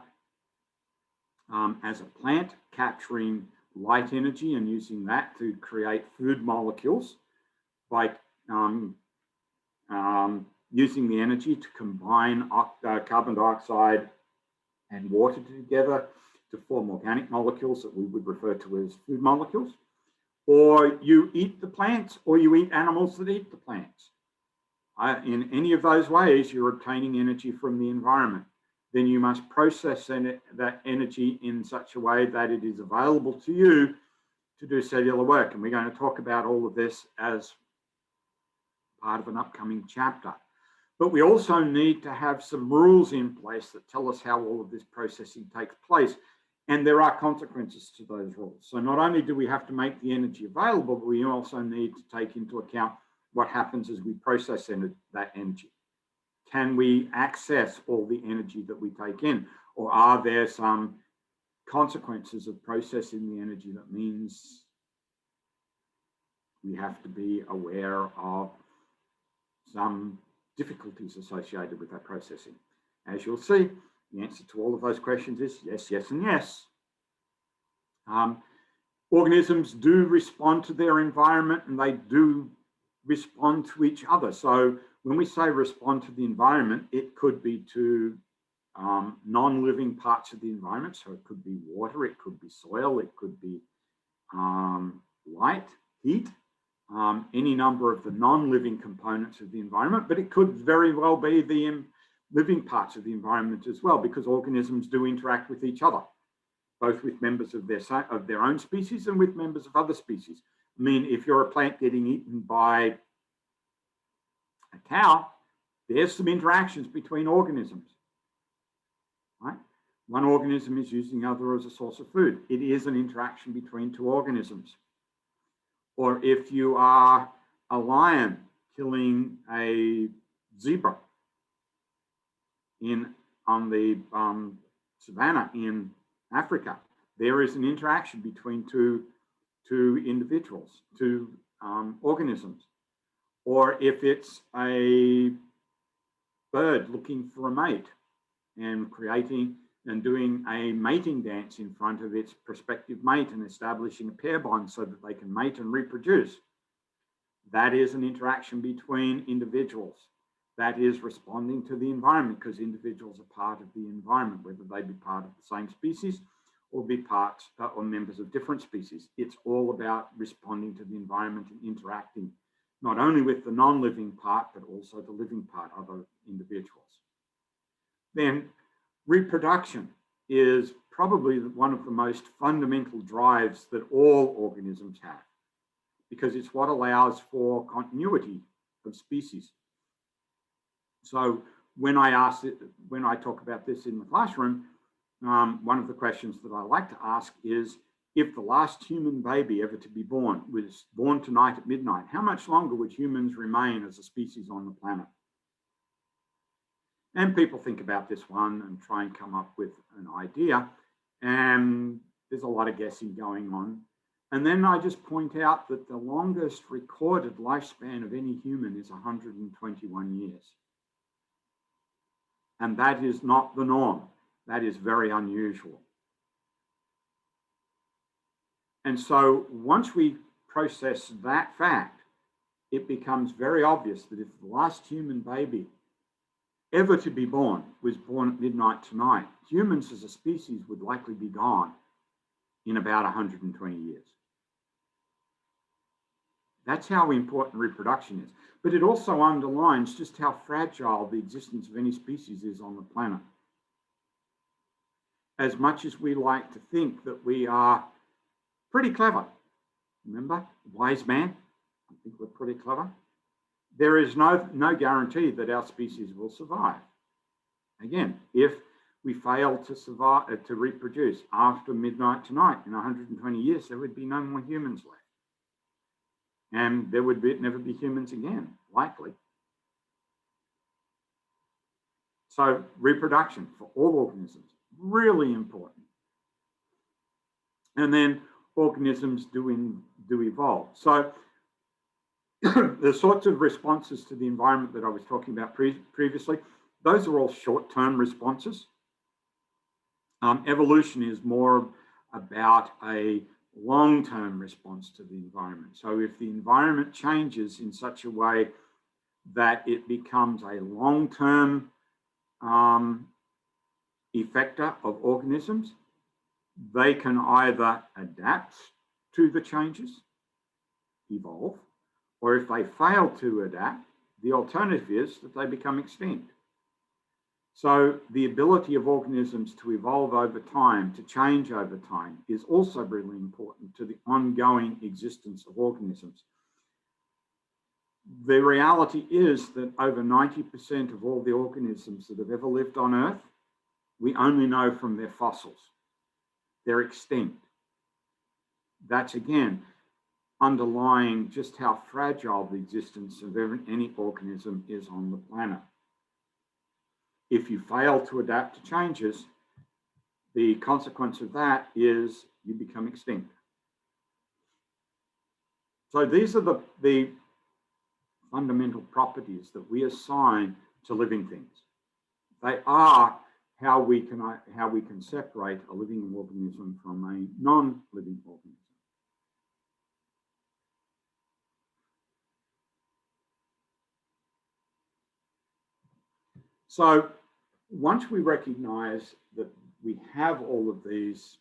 as a plant capturing light energy and using that to create food molecules by using the energy to combine carbon dioxide and water together to form organic molecules that we would refer to as food molecules. Or you eat the plants, or you eat animals that eat the plants. In any of those ways, you're obtaining energy from the environment. Then you must process that energy in such a way that it is available to you to do cellular work. And we're going to talk about all of this as part of an upcoming chapter. But we also need to have some rules in place that tell us how all of this processing takes place. And there are consequences to those rules. So not only do we have to make the energy available, but we also need to take into account what happens as we process that energy. Can we access all the energy that we take in? Or are there some consequences of processing the energy that means we have to be aware of some difficulties associated with that processing? As you'll see, the answer to all of those questions is yes, yes, and yes. Organisms do respond to their environment, and they do respond to each other. So when we say respond to the environment, it could be to non-living parts of the environment. So it could be water, it could be soil, it could be light, heat, any number of the non-living components of the environment, but it could very well be the living parts of the environment as well, because organisms do interact with each other, both with members of their own species and with members of other species. I mean, if you're a plant getting eaten by a cow, there's some interactions between organisms, right? One organism is using the other as a source of food. It is an interaction between two organisms. Or if you are a lion killing a zebra on the savannah in Africa, there is an interaction between two individuals, two organisms. Or if it's a bird looking for a mate and creating and doing a mating dance in front of its prospective mate and establishing a pair bond so that they can mate and reproduce, that is an interaction between individuals. That is responding to the environment, because individuals are part of the environment, whether they be part of the same species or be parts or members of different species. It's all about responding to the environment and interacting not only with the non-living part, but also the living part, other individuals. Then reproduction is probably one of the most fundamental drives that all organisms have, because it's what allows for continuity of species. So when I talk about this in the classroom, one of the questions that I like to ask is, if the last human baby ever to be born was born tonight at midnight, how much longer would humans remain as a species on the planet? And people think about this one and try and come up with an idea. And there's a lot of guessing going on. And then I just point out that the longest recorded lifespan of any human is 121 years. And that is not the norm. That is very unusual. And so once we process that fact, it becomes very obvious that if the last human baby ever to be born was born at midnight tonight, humans as a species would likely be gone in about 120 years. That's how important reproduction is. But it also underlines just how fragile the existence of any species is on the planet. As much as we like to think that we are pretty clever, remember, wise man, I think we're pretty clever. There is no guarantee that our species will survive. Again, if we fail to survive, to reproduce after midnight tonight in 120 years, there would be no more humans left. And there would never be humans again, likely. So reproduction for all organisms, really important. And then organisms do evolve. So the sorts of responses to the environment that I was talking about previously, those are all short-term responses. Evolution is more about a long-term response to the environment. So if the environment changes in such a way that it becomes a long-term effector of organisms, they can either adapt to the changes, evolve, or if they fail to adapt, the alternative is that they become extinct. So the ability of organisms to evolve over time, to change over time, is also really important to the ongoing existence of organisms. The reality is that over 90% of all the organisms that have ever lived on Earth, we only know from their fossils. They're extinct. That's, again, underlying just how fragile the existence of any organism is on the planet. If you fail to adapt to changes, the consequence of that is you become extinct. So these are the fundamental properties that we assign to living things. They are how we can separate a living organism from a non-living organism. So once we recognize that we have all of these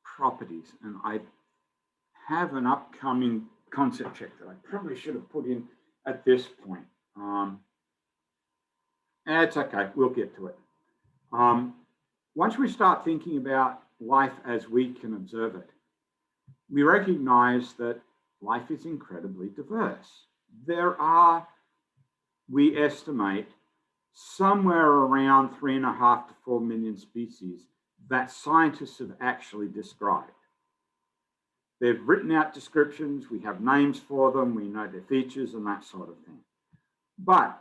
properties, and I have an upcoming concept check that I probably should have put in at this point. It's okay, we'll get to it. Once we start thinking about life as we can observe it, we recognize that life is incredibly diverse. There are, we estimate, somewhere around 3.5 to 4 million species that scientists have actually described. They've written out descriptions, we have names for them, we know their features and that sort of thing. But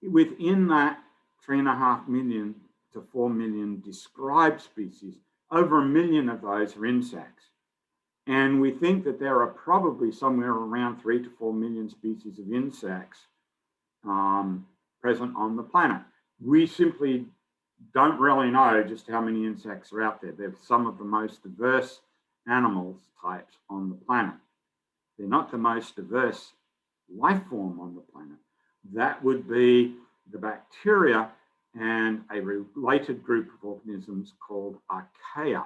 within that 3.5 million to 4 million described species, over 1 million of those are insects. And we think that there are probably somewhere around 3 to 4 million species of insects present on the planet. We simply don't really know just how many insects are out there. They're some of the most diverse animals types on the planet. They're not the most diverse life form on the planet. That would be the bacteria and a related group of organisms called archaea.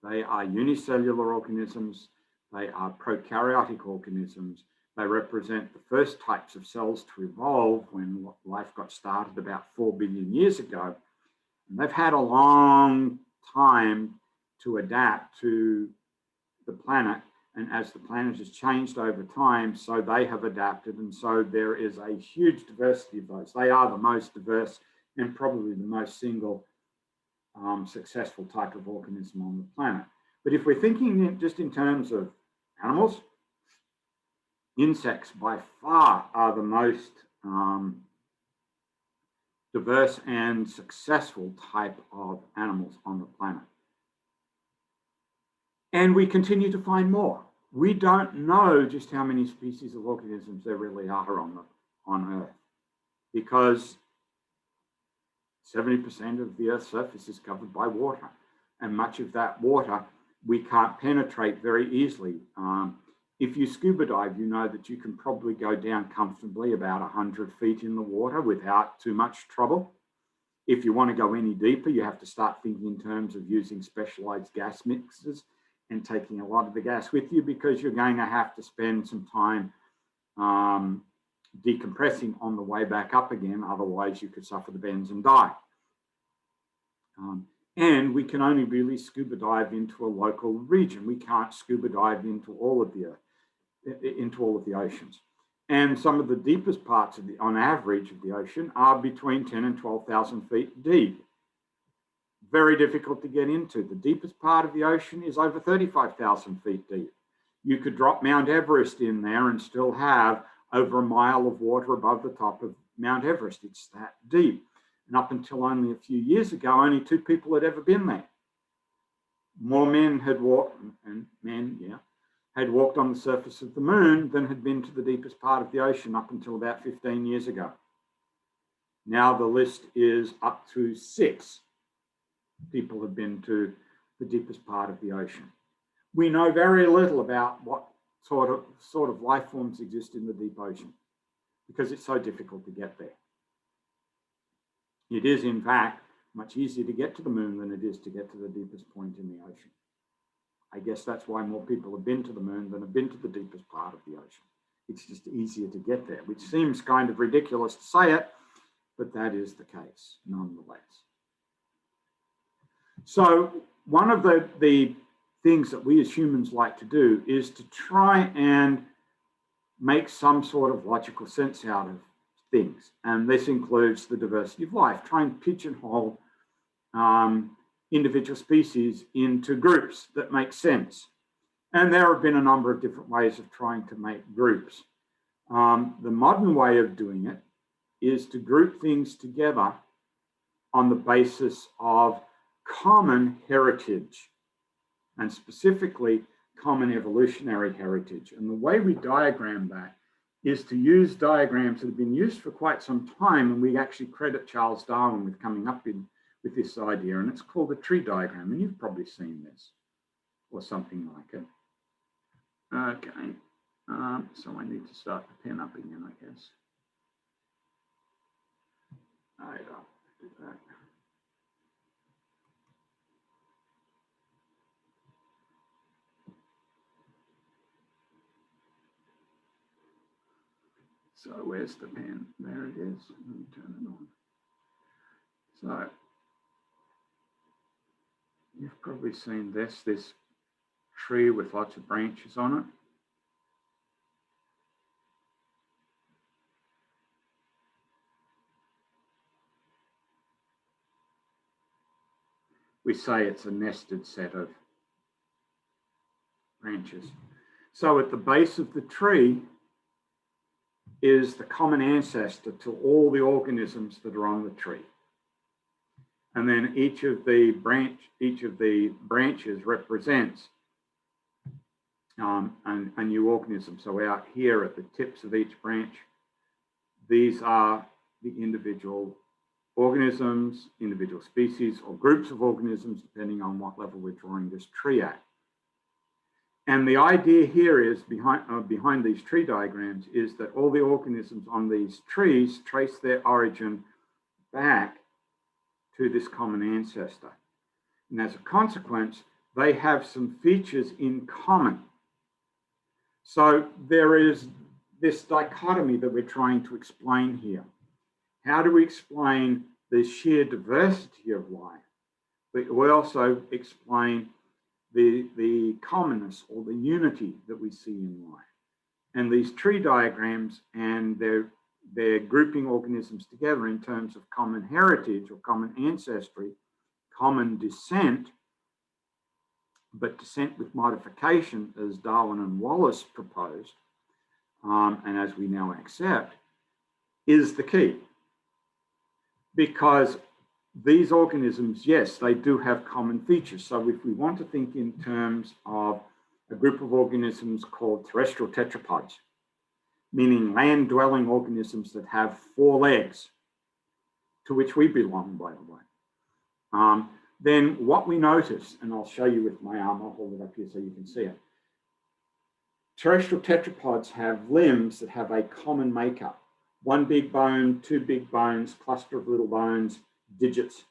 They are unicellular organisms. They are prokaryotic organisms. They represent the first types of cells to evolve when life got started about 4 billion years ago. And they've had a long time to adapt to the planet. And as the planet has changed over time, so they have adapted. And so there is a huge diversity of those. They are the most diverse and probably the most single successful type of organism on the planet. But if we're thinking just in terms of animals, insects by far are the most diverse and successful type of animals on the planet. And we continue to find more. We don't know just how many species of organisms there really are on Earth, because 70% of the Earth's surface is covered by water, and much of that water we can't penetrate very easily. If you scuba dive, you know that you can probably go down comfortably about 100 feet in the water without too much trouble. If you want to go any deeper, you have to start thinking in terms of using specialized gas mixers and taking a lot of the gas with you, because you're going to have to spend some time decompressing on the way back up again. Otherwise, you could suffer the bends and die. And we can only really scuba dive into a local region. We can't scuba dive into all of the oceans. And some of the deepest parts of on average of the ocean are between 10 and 12,000 feet deep. Very difficult to get into. The deepest part of the ocean is over 35,000 feet deep. You could drop Mount Everest in there and still have over a mile of water above the top of Mount Everest. It's that deep. And up until only a few years ago, only 2 people had ever been there. More men had walked, and men, yeah, had walked on the surface of the moon than had been to the deepest part of the ocean up until about 15 years ago. Now the list is up to 6 people have been to the deepest part of the ocean. We know very little about what sort of life forms exist in the deep ocean because it's so difficult to get there. It is, in fact, much easier to get to the moon than it is to get to the deepest point in the ocean. I guess that's why more people have been to the moon than have been to the deepest part of the ocean. It's just easier to get there, which seems kind of ridiculous to say it, but that is the case nonetheless. So one of the things that we as humans like to do is to try and make some sort of logical sense out of things. And this includes the diversity of life, try and pigeonhole individual species into groups that make sense. And there have been a number of different ways of trying to make groups. The modern way of doing it is to group things together on the basis of common heritage, and specifically common evolutionary heritage. And the way we diagram that is to use diagrams that have been used for quite some time, and we actually credit Charles Darwin with coming up with this idea, and it's called a tree diagram, and you've probably seen this or something like it. Okay, so I need to start the pen up again, I guess. I don't do that. So where's the pen? There it is. Let me turn it on. So you've probably seen this tree with lots of branches on it. We say it's a nested set of branches. So at the base of the tree is the common ancestor to all the organisms that are on the tree. And then each of the branches represents a new organism. So out here at the tips of each branch, these are the individual organisms, individual species, or groups of organisms, depending on what level we're drawing this tree at. And the idea here is behind these tree diagrams is that all the organisms on these trees trace their origin back to this common ancestor. And as a consequence, they have some features in common. So there is this dichotomy that we're trying to explain here. How do we explain the sheer diversity of life? But we also explain the commonness or the unity that we see in life. And these tree diagrams and they're grouping organisms together in terms of common heritage or common ancestry, common descent, but descent with modification, as Darwin and Wallace proposed, and as we now accept, is the key. Because these organisms, yes, they do have common features. So if we want to think in terms of a group of organisms called terrestrial tetrapods, meaning land-dwelling organisms that have 4 legs, to which we belong, by the way, then what we notice, and I'll show you with my arm, I'll hold it up here so you can see it. Terrestrial tetrapods have limbs that have a common makeup. 1 big bone, 2 big bones, cluster of little bones, digits.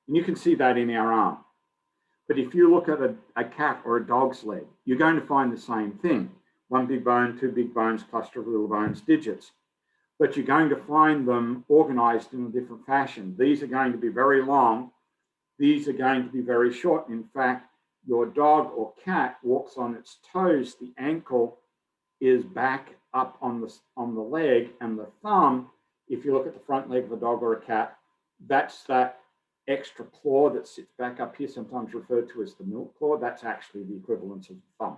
And you can see that in our arm. But if you look at a cat or a dog's leg, you're going to find the same thing. 1 big bone, 2 big bones, cluster of little bones, digits. But you're going to find them organized in a different fashion. These are going to be very long. These are going to be very short. In fact, your dog or cat walks on its toes. The ankle is back up on the leg, and the thumb, if you look at the front leg of a dog or a cat, that's that extra claw that sits back up here, sometimes referred to as the milk claw. That's actually the equivalent of the thumb,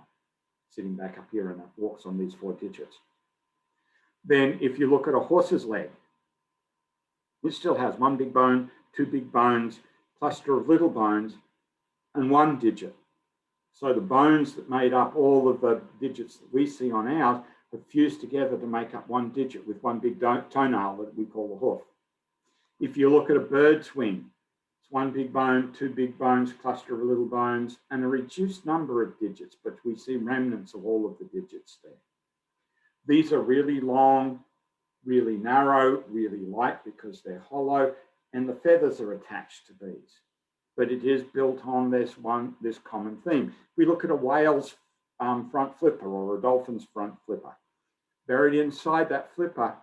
sitting back up here, and it walks on these 4 digits. Then if you look at a horse's leg, it still has 1 big bone, 2 big bones, cluster of little bones, and 1 digit. So the bones that made up all of the digits that we see on ours have fused together to make up one digit with one big toenail that we call the hoof. If you look at a bird's wing, it's one big bone, two big bones, cluster of little bones, and a reduced number of digits, but we see remnants of all of the digits there. These are really long, really narrow, really light because they're hollow, and the feathers are attached to these. But it is built on this common theme. If we look at a whale's front flipper or a dolphin's front flipper, buried inside that flipper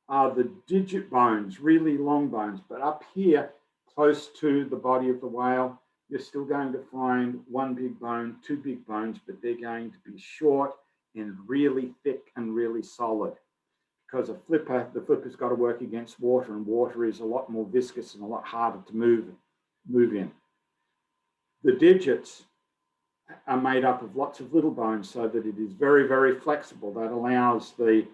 are the digit bones, really long bones, but up here, close to the body of the whale, you're still going to find one big bone, two big bones, but they're going to be short and really thick and really solid. Because the flipper's got to work against water, and water is a lot more viscous and a lot harder to move in. The digits are made up of lots of little bones so that it is very, very flexible. That allows the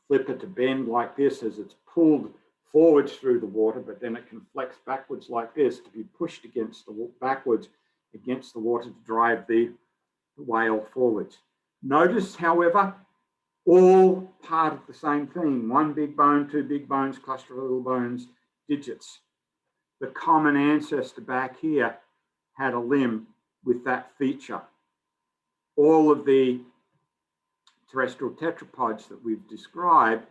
flipper to bend like this as it's pulled forwards through the water, but then it can flex backwards like this to be pushed backwards against the water to drive the whale forwards. Notice, however, all part of the same thing. One big bone, two big bones, cluster of little bones, digits. The common ancestor back here had a limb with that feature. All of the terrestrial tetrapods that we've described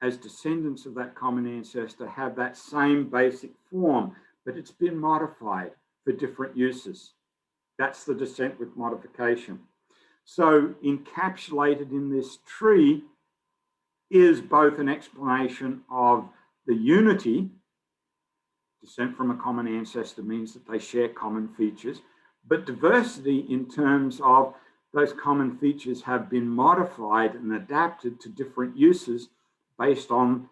as descendants of that common ancestor have that same basic form, but it's been modified for different uses. That's the descent with modification. So encapsulated in this tree is both an explanation of the unity. Descent from a common ancestor means that they share common features, but diversity in terms of those common features have been modified and adapted to different uses based on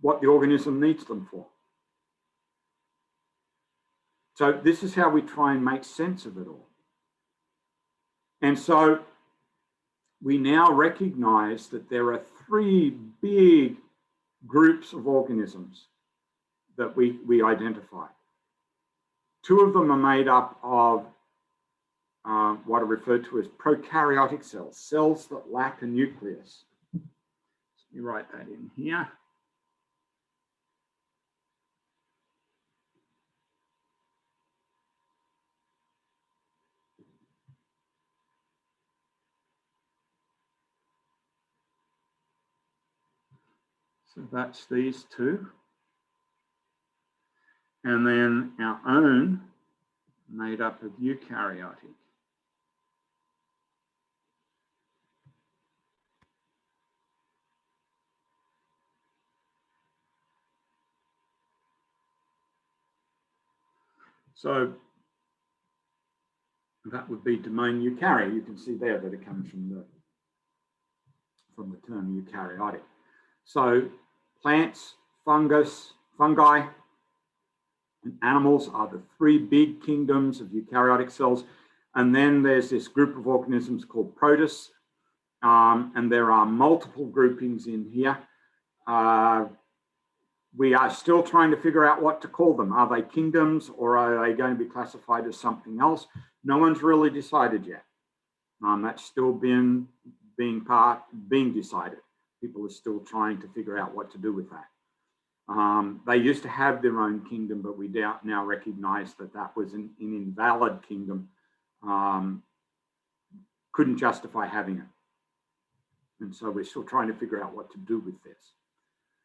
what the organism needs them for. So this is how we try and make sense of it all. And so we now recognize that there are three big groups of organisms that we identify. Two of them are made up of what are referred to as prokaryotic cells, cells that lack a nucleus. Let me write that in here. So that's these two. And then our own made up of eukaryotic. So that would be domain eukarya. You can see there that it comes from the term eukaryotic. So plants, fungi, and animals are the three big kingdoms of eukaryotic cells. And then there's this group of organisms called protists. And there are multiple groupings in here. We are still trying to figure out what to call them. Are they kingdoms or are they going to be classified as something else? No one's really decided yet. That's still being decided. People are still trying to figure out what to do with that. They used to have their own kingdom, but we now recognize that that was an invalid kingdom. Couldn't justify having it. And so we're still trying to figure out what to do with this.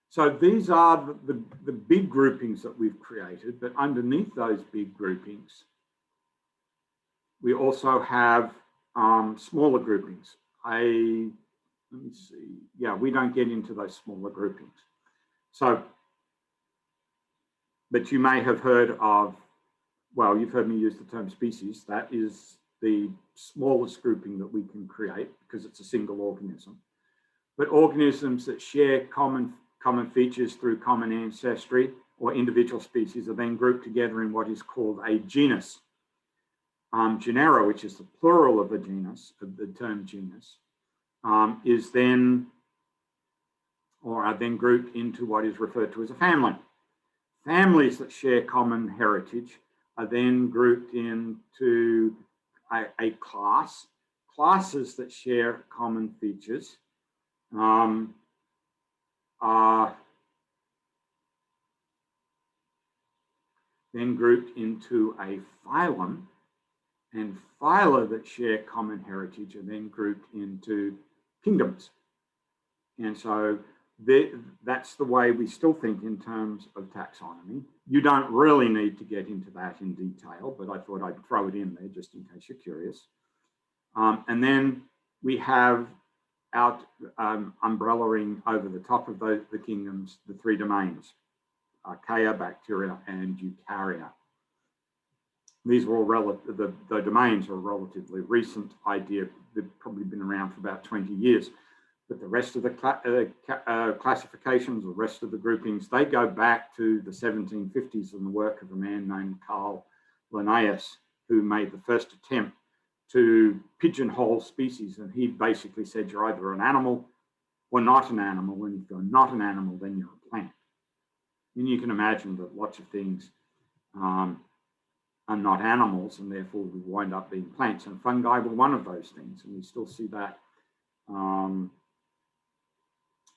So these are the big groupings that we've created, but underneath those big groupings, we also have smaller groupings. Let me see. Yeah, we don't get into those smaller groupings. So, but you may have heard of, well, you've heard me use the term species. That is the smallest grouping that we can create because it's a single organism. But organisms that share common features through common ancestry or individual species are then grouped together in what is called a genus. Genera, which is the plural of a genus, of the term genus, are then grouped into what is referred to as a family. Families that share common heritage are then grouped into a class, classes that share common features are then grouped into a phylum, and phyla that share common heritage are then grouped into kingdoms. And so that's the way we still think in terms of taxonomy. You don't really need to get into that in detail, but I thought I'd throw it in there just in case you're curious. And then we have out umbrellaing over the top of the kingdoms, the three domains, archaea, bacteria, and eukarya. These were all the domains are a relatively recent idea. They've probably been around for about 20 years. But the rest of the classifications, the rest of the groupings, they go back to the 1750s and the work of a man named Carl Linnaeus, who made the first attempt to pigeonhole species. And he basically said, you're either an animal or not an animal. And if you're not an animal, then you're a plant. And you can imagine that lots of things are not animals, and therefore we wind up being plants. And fungi were one of those things. And we still see that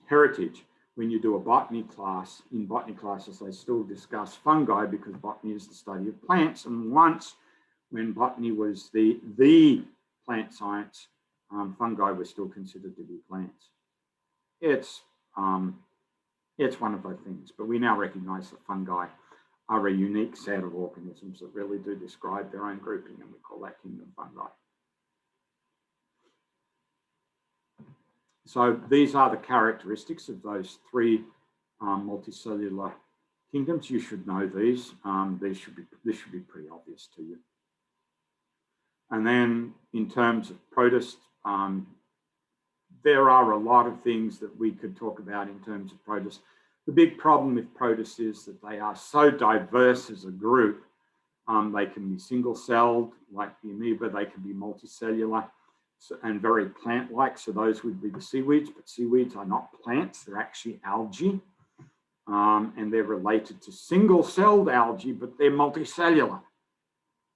heritage. When you do a botany class, in botany classes, they still discuss fungi because botany is the study of plants. And once, when botany was the plant science, fungi were still considered to be plants. It's one of those things, but we now recognize that fungi are a unique set of organisms that really do describe their own grouping, and we call that kingdom fungi. So these are the characteristics of those three multicellular kingdoms. You should know these. This should be pretty obvious to you. And then in terms of protists, there are a lot of things that we could talk about in terms of protists. The big problem with protists is that they are so diverse as a group. They can be single-celled, like the amoeba. They can be multicellular and very plant-like. So those would be the seaweeds, but seaweeds are not plants. They're actually algae. And they're related to single-celled algae, but they're multicellular.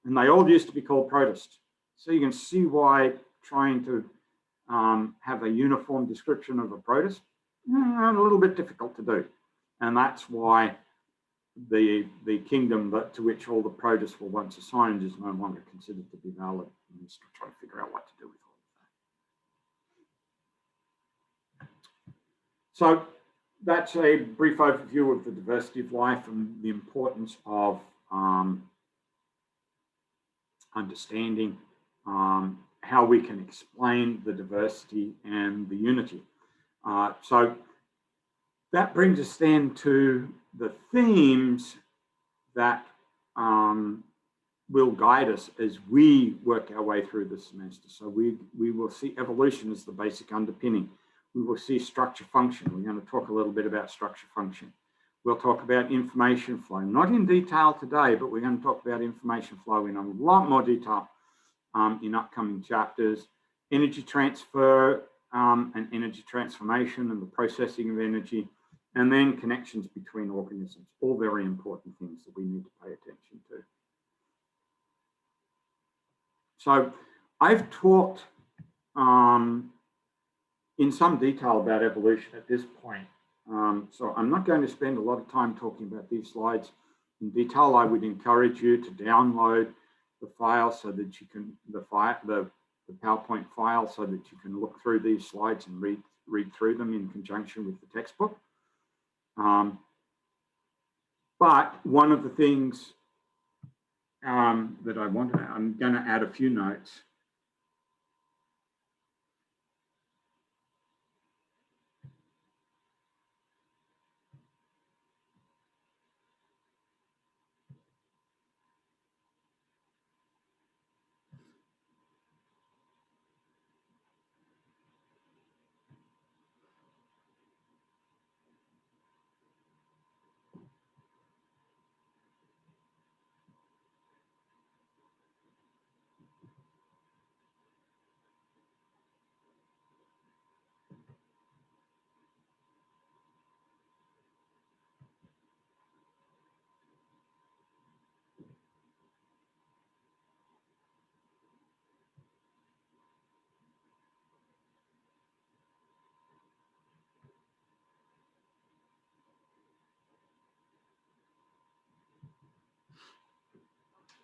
And they all used to be called protists. So you can see why trying to have a uniform description of a protist, a little bit difficult to do. And that's why the kingdom to which all the protists were once assigned is no longer considered to be valid. And we're still trying to figure out what to do with all of that. So that's a brief overview of the diversity of life and the importance of understanding how we can explain the diversity and the unity. So that brings us then to the themes that will guide us as we work our way through the semester. So we will see evolution as the basic underpinning. We will see structure function. We're going to talk a little bit about structure function. We'll talk about information flow, not in detail today, but we're going to talk about information flow in a lot more detail in upcoming chapters. Energy transfer and energy transformation and the processing of energy, and then connections between organisms, all very important things that we need to pay attention to. So I've talked in some detail about evolution at this point. So I'm not going to spend a lot of time talking about these slides in detail. I would encourage you to download the file so that you can, the PowerPoint file, so that you can look through these slides and read through them in conjunction with the textbook. But one of the things that I'm going to add a few notes.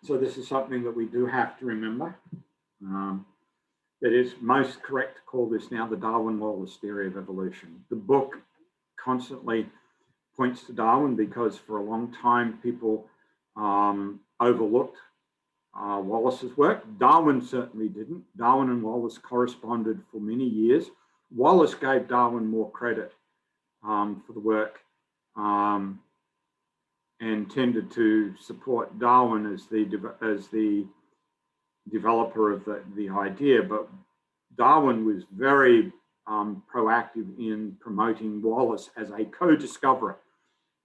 So this is something that we do have to remember. That it's most correct to call this now the Darwin-Wallace theory of evolution. The book constantly points to Darwin because for a long time people overlooked Wallace's work. Darwin certainly didn't. Darwin and Wallace corresponded for many years. Wallace gave Darwin more credit for the work and tended to support Darwin as the developer of the idea, but Darwin was very proactive in promoting Wallace as a co-discoverer,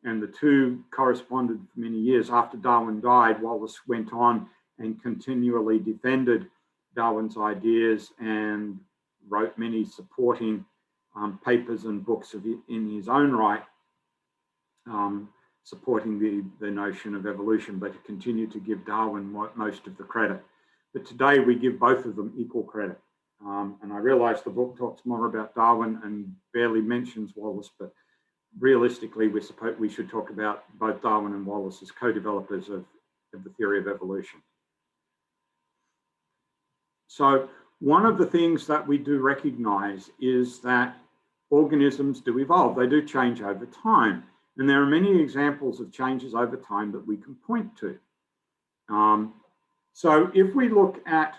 and the two corresponded for many years. After Darwin died, Wallace went on and continually defended Darwin's ideas and wrote many supporting papers and books in his own right, supporting the notion of evolution, but he continued to give Darwin most of the credit. But today we give both of them equal credit. And I realize the book talks more about Darwin and barely mentions Wallace, but realistically, we should talk about both Darwin and Wallace as co-developers of the theory of evolution. So one of the things that we do recognize is that organisms do evolve. They do change over time. And there are many examples of changes over time that we can point to. So if we look at,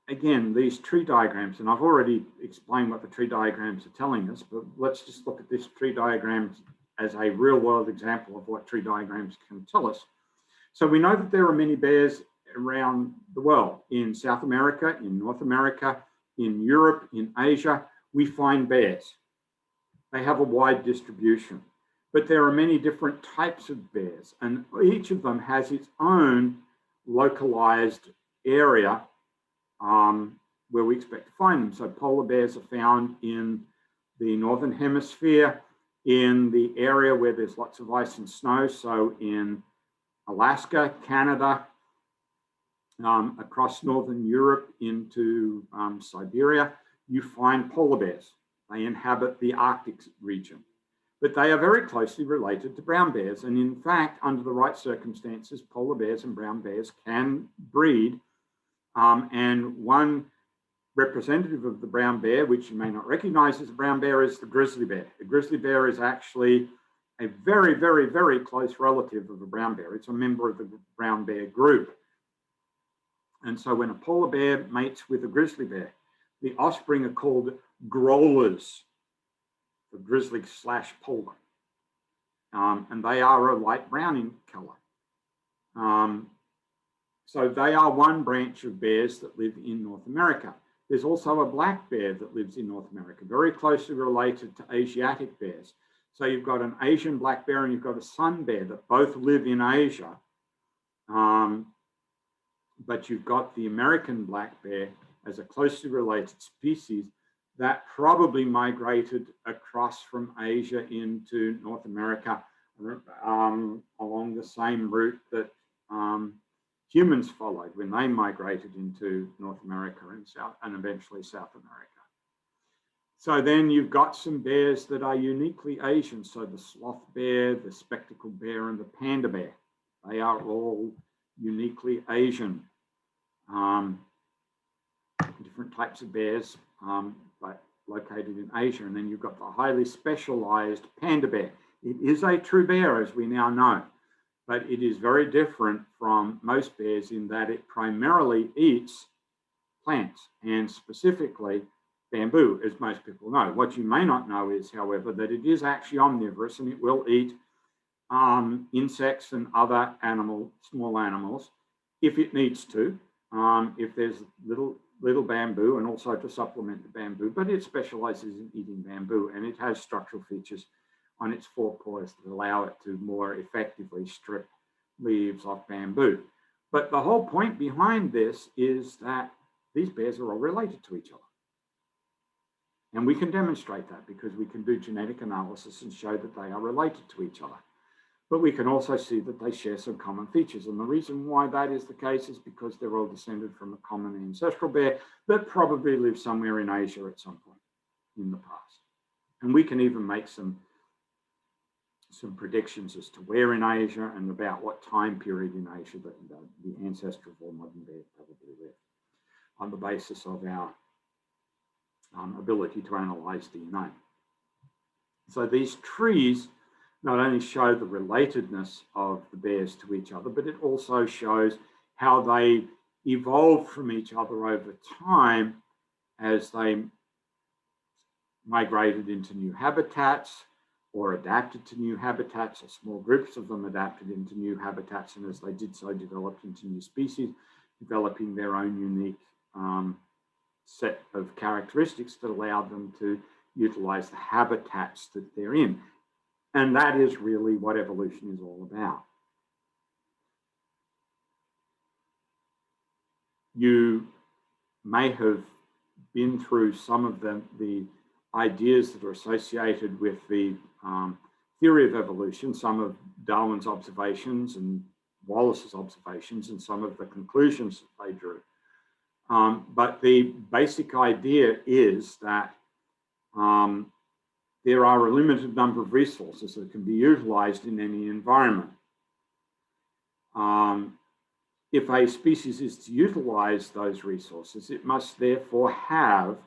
again, these tree diagrams, and I've already explained what the tree diagrams are telling us, but let's just look at this tree diagram as a real world example of what tree diagrams can tell us. So we know that there are many bears around the world. In South America, in North America, in Europe, in Asia, we find bears. They have a wide distribution, but there are many different types of bears, and each of them has its own localized area where we expect to find them. So polar bears are found in the Northern Hemisphere, in the area where there's lots of ice and snow. So in Alaska, Canada, across Northern Europe into Siberia, you find polar bears. They inhabit the Arctic region, but they are very closely related to brown bears. And in fact, under the right circumstances, polar bears and brown bears can breed. And one representative of the brown bear, which you may not recognize as a brown bear, is the grizzly bear. The grizzly bear is actually a very, very, very close relative of a brown bear. It's a member of the brown bear group. And so when a polar bear mates with a grizzly bear, the offspring are called growlers, the grizzly / polar. And they are a light brown in color. So they are one branch of bears that live in North America. There's also a black bear that lives in North America, very closely related to Asiatic bears. So you've got an Asian black bear and you've got a sun bear that both live in Asia. But you've got the American black bear as a closely related species that probably migrated across from Asia into North America along the same route that humans followed when they migrated into North America and eventually South America. So then you've got some bears that are uniquely Asian. So the sloth bear, the spectacled bear, and the panda bear. They are all uniquely Asian. Different types of bears, but located in Asia. And then you've got the highly specialized panda bear. It is a true bear, as we now know, but it is very different from most bears in that it primarily eats plants, and specifically bamboo, as most people know. What you may not know is, however, that it is actually omnivorous and it will eat insects and other small animals if it needs to, if there's little bamboo, and also to supplement the bamboo, but it specializes in eating bamboo, and it has structural features on its forepaws that allow it to more effectively strip leaves off bamboo. But the whole point behind this is that these bears are all related to each other. And we can demonstrate that because we can do genetic analysis and show that they are related to each other. But we can also see that they share some common features. And the reason why that is the case is because they're all descended from a common ancestral bear that probably lived somewhere in Asia at some point in the past. And we can even make some some predictions as to where in Asia and about what time period in Asia that the ancestor of all modern bears probably lived, on the basis of our ability to analyze DNA. So these trees not only show the relatedness of the bears to each other, but it also shows how they evolved from each other over time as they migrated into new habitats or adapted to new habitats, or small groups of them adapted into new habitats, and as they did so, developed into new species, developing their own unique set of characteristics that allowed them to utilize the habitats that they're in. And that is really what evolution is all about. You may have been through some of the ideas that are associated with the theory of evolution, some of Darwin's observations and Wallace's observations, and some of the conclusions that they drew. But the basic idea is that there are a limited number of resources that can be utilized in any environment. If a species is to utilize those resources, it must therefore have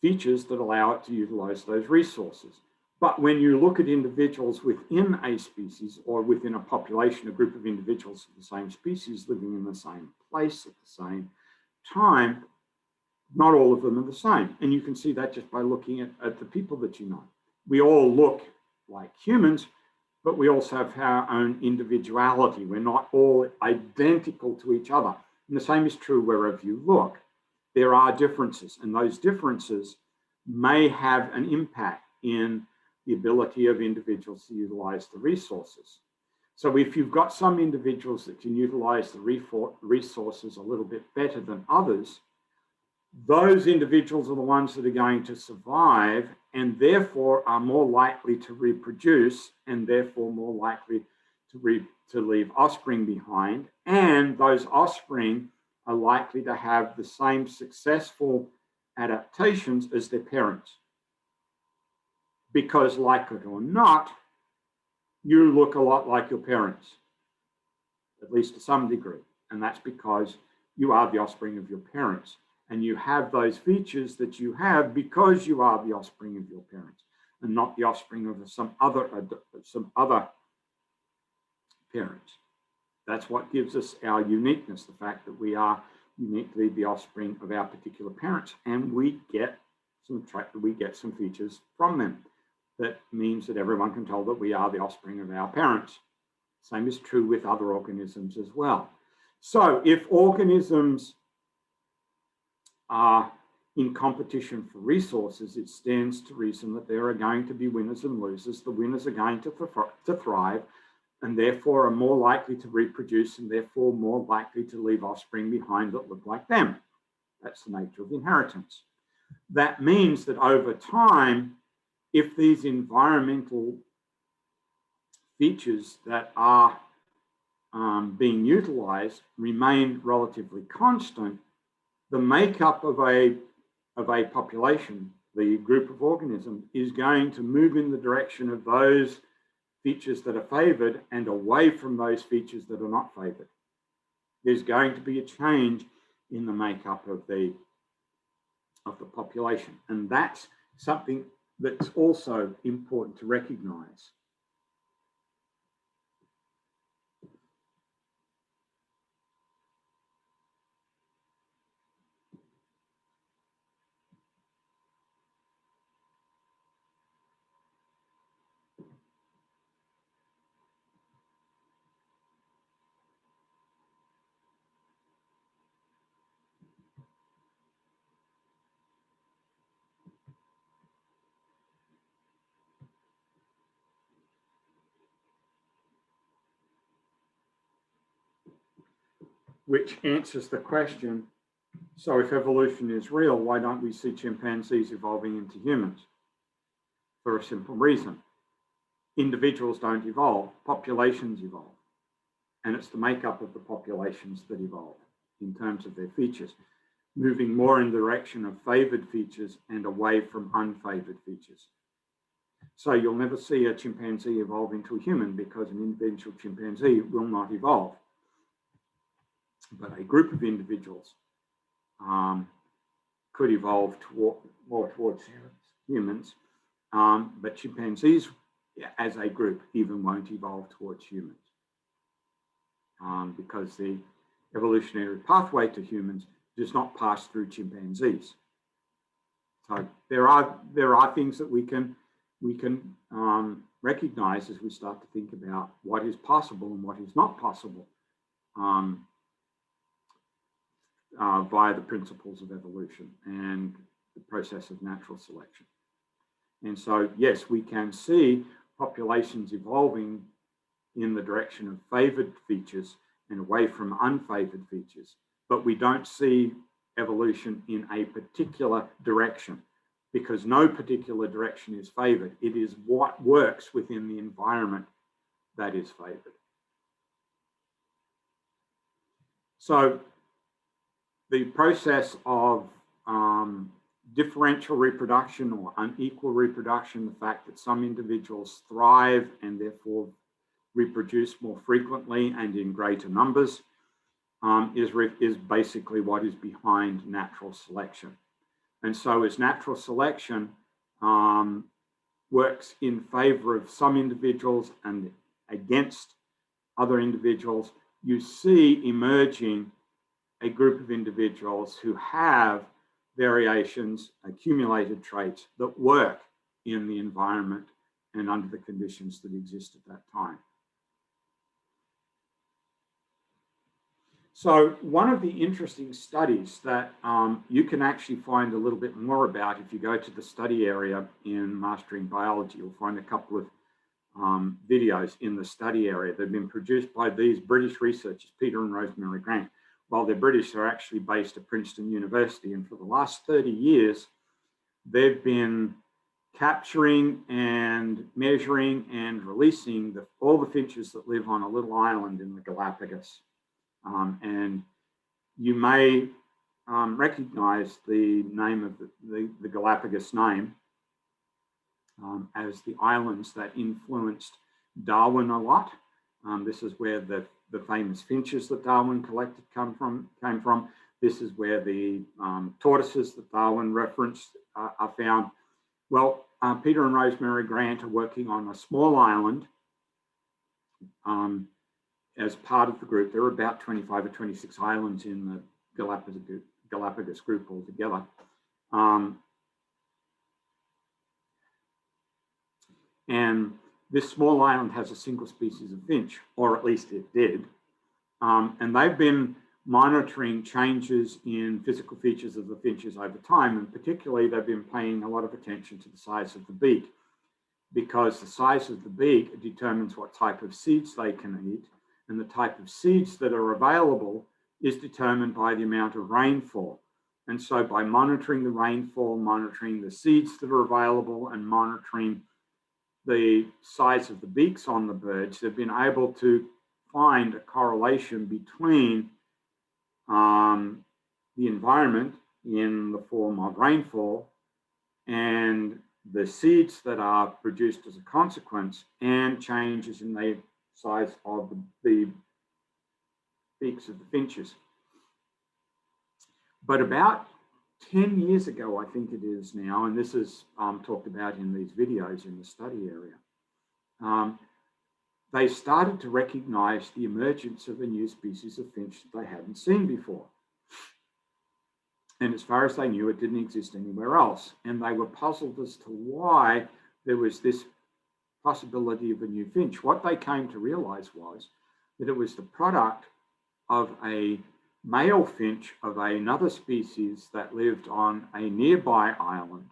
features that allow it to utilize those resources. But when you look at individuals within a species or within a population, a group of individuals of the same species living in the same place at the same time, not all of them are the same. And you can see that just by looking at the people that you know. We all look like humans, but we also have our own individuality. We're not all identical to each other. And the same is true wherever you look. There are differences, and those differences may have an impact in the ability of individuals to utilize the resources. So if you've got some individuals that can utilize the resources a little bit better than others, those individuals are the ones that are going to survive and therefore are more likely to reproduce and therefore more likely to leave offspring behind. And those offspring are likely to have the same successful adaptations as their parents. Because like it or not, you look a lot like your parents, at least to some degree. And that's because you are the offspring of your parents. And you have those features that you have because you are the offspring of your parents and not the offspring of some other parents. That's what gives us our uniqueness, the fact that we are uniquely the offspring of our particular parents, and we get some features from them. That means that everyone can tell that we are the offspring of our parents. Same is true with other organisms as well. So if organisms are in competition for resources, it stands to reason that there are going to be winners and losers. The winners are going to thrive and therefore are more likely to reproduce and therefore more likely to leave offspring behind that look like them. That's the nature of inheritance. That means that over time, if these environmental features that are being utilized remain relatively constant, the makeup of a population, the group of organisms, is going to move in the direction of those features that are favored and away from those features that are not favored. There's going to be a change in the makeup of the population. And that's something that's also important to recognize. Which answers the question, so if evolution is real, why don't we see chimpanzees evolving into humans? For a simple reason. Individuals don't evolve, populations evolve. And it's the makeup of the populations that evolve in terms of their features, moving more in the direction of favored features and away from unfavored features. So you'll never see a chimpanzee evolve into a human because an individual chimpanzee will not evolve. But a group of individuals could evolve more towards humans, but chimpanzees as a group even won't evolve towards humans because the evolutionary pathway to humans does not pass through chimpanzees. So there are things that we can recognize as we start to think about what is possible and what is not possible via the principles of evolution and the process of natural selection. And so, yes, we can see populations evolving in the direction of favored features and away from unfavored features, but we don't see evolution in a particular direction because no particular direction is favored. It is what works within the environment that is favored. So the process of differential reproduction or unequal reproduction, the fact that some individuals thrive and therefore reproduce more frequently and in greater numbers, is basically what is behind natural selection. And so as natural selection works in favor of some individuals and against other individuals, you see emerging a group of individuals who have variations, accumulated traits that work in the environment and under the conditions that exist at that time. So one of the interesting studies that you can actually find a little bit more about if you go to the study area in Mastering Biology, you'll find a couple of videos in the study area that have been produced by these British researchers, Peter and Rosemary Grant. While they're British, they're actually based at Princeton University. And for the last 30 years, they've been capturing and measuring and releasing all the finches that live on a little island in the Galapagos. And you may recognize the name of the Galapagos name as the islands that influenced Darwin a lot. This is where the famous finches that Darwin collected came from. This is where the tortoises that Darwin referenced are found. Well, Peter and Rosemary Grant are working on a small island as part of the group. There are about 25 or 26 islands in the Galapagos group altogether. And this small island has a single species of finch, or at least it did. And they've been monitoring changes in physical features of the finches over time. And particularly, they've been paying a lot of attention to the size of the beak, because the size of the beak determines what type of seeds they can eat. And the type of seeds that are available is determined by the amount of rainfall. And so by monitoring the rainfall, monitoring the seeds that are available, and monitoring the size of the beaks on the birds, they've been able to find a correlation between the environment in the form of rainfall and the seeds that are produced as a consequence, and changes in the size of the beaks of the finches. But about 10 years ago, I think it is now, and this is talked about in these videos in the study area, they started to recognize the emergence of a new species of finch that they hadn't seen before. And as far as they knew, it didn't exist anywhere else. And they were puzzled as to why there was this possibility of a new finch. What they came to realize was that it was the product of a male finch of another species that lived on a nearby island,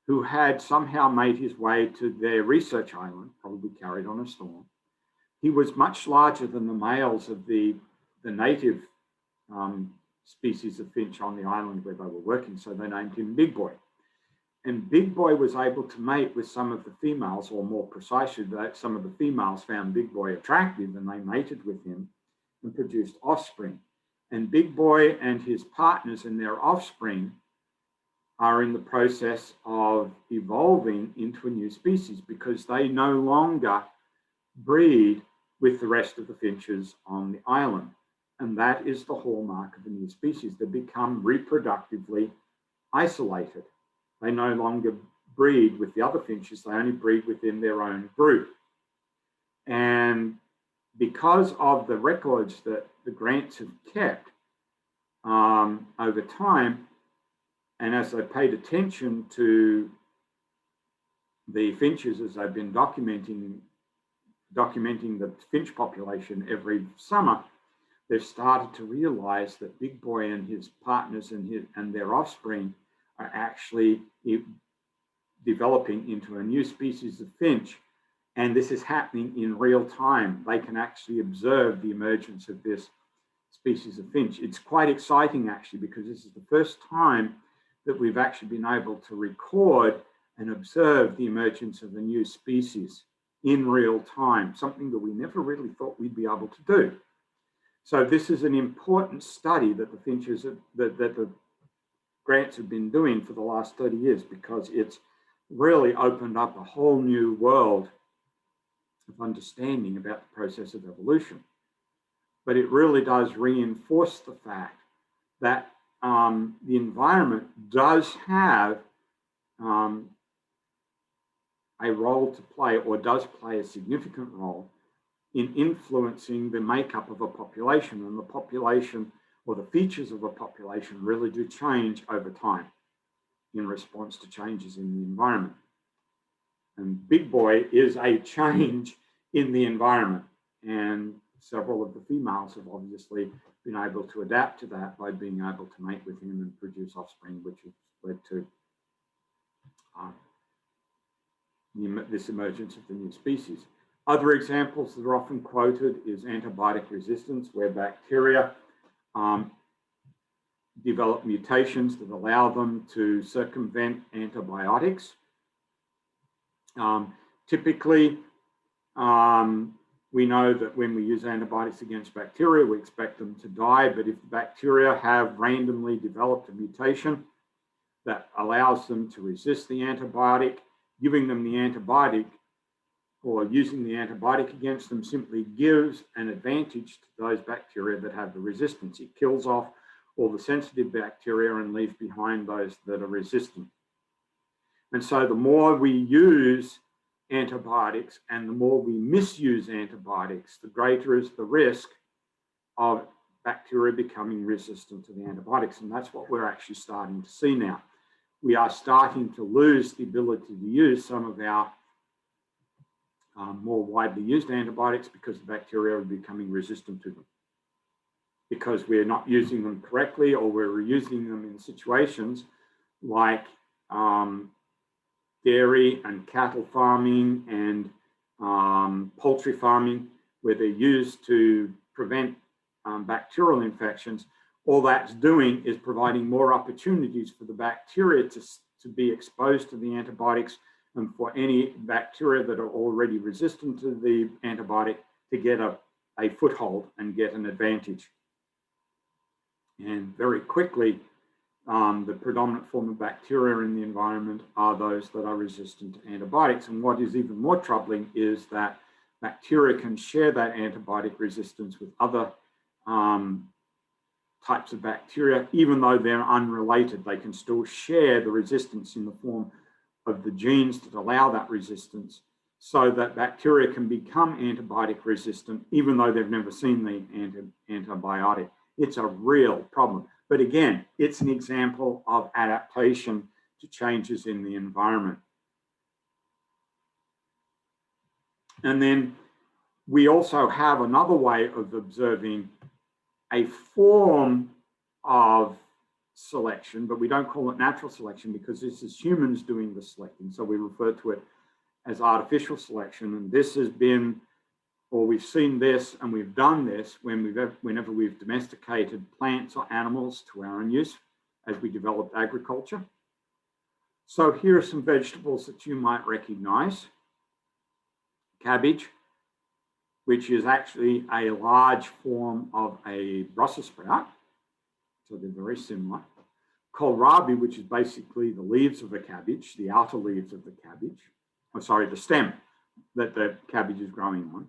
who had somehow made his way to their research island, probably carried on a storm. He was much larger than the males of the native species of finch on the island where they were working, so they named him Big Boy. And Big Boy was able to mate with some of the females, or more precisely, that some of the females found Big Boy attractive and they mated with him and produced offspring. And Big Boy and his partners and their offspring are in the process of evolving into a new species because they no longer breed with the rest of the finches on the island. And that is the hallmark of a new species. They become reproductively isolated. They no longer breed with the other finches, they only breed within their own group. And because of the records that the grants have kept over time, and as they paid attention to the finches as they've been documenting the finch population every summer, they've started to realize that Big Boy and his partners and their offspring are actually developing into a new species of finch. And this is happening in real time. They can actually observe the emergence of this species of finch. It's quite exciting actually, because this is the first time that we've actually been able to record and observe the emergence of a new species in real time, something that we never really thought we'd be able to do. So this is an important study that the finches, that the grants have been doing for the last 30 years, because it's really opened up a whole new world of understanding about the process of evolution. But it really does reinforce the fact that the environment does have a role to play, or does play a significant role in influencing the makeup of a population. And the population, or the features of a population, really do change over time in response to changes in the environment. And Big Boy is a change in the environment. And several of the females have obviously been able to adapt to that by being able to mate with him and produce offspring, which has led to this emergence of the new species. Other examples that are often quoted is antibiotic resistance, where bacteria develop mutations that allow them to circumvent antibiotics. Typically, we know that when we use antibiotics against bacteria, we expect them to die, but if the bacteria have randomly developed a mutation that allows them to resist the antibiotic, giving them the antibiotic or using the antibiotic against them simply gives an advantage to those bacteria that have the resistance. It kills off all the sensitive bacteria and leaves behind those that are resistant. And so the more we use antibiotics and the more we misuse antibiotics, the greater is the risk of bacteria becoming resistant to the antibiotics. And that's what we're actually starting to see now. We are starting to lose the ability to use some of our more widely used antibiotics because the bacteria are becoming resistant to them, because we're not using them correctly, or we're using them in situations like dairy and cattle farming and poultry farming, where they're used to prevent bacterial infections. All that's doing is providing more opportunities for the bacteria to be exposed to the antibiotics, and for any bacteria that are already resistant to the antibiotic to get a foothold and get an advantage. And very quickly, the predominant form of bacteria in the environment are those that are resistant to antibiotics. And what is even more troubling is that bacteria can share that antibiotic resistance with other types of bacteria, even though they're unrelated. They can still share the resistance in the form of the genes that allow that resistance, so that bacteria can become antibiotic resistant, even though they've never seen the antibiotic. It's a real problem. But again, it's an example of adaptation to changes in the environment. And then we also have another way of observing a form of selection, but we don't call it natural selection because this is humans doing the selecting. So we refer to it as artificial selection. And this has been, or we've seen this and we've done this whenever we've domesticated plants or animals to our own use as we developed agriculture. So here are some vegetables that you might recognize. Cabbage, which is actually a large form of a Brussels sprout. So they're very similar. kohlrabi, which is basically the leaves of a cabbage, the outer leaves of the cabbage, or sorry, the stem that the cabbage is growing on.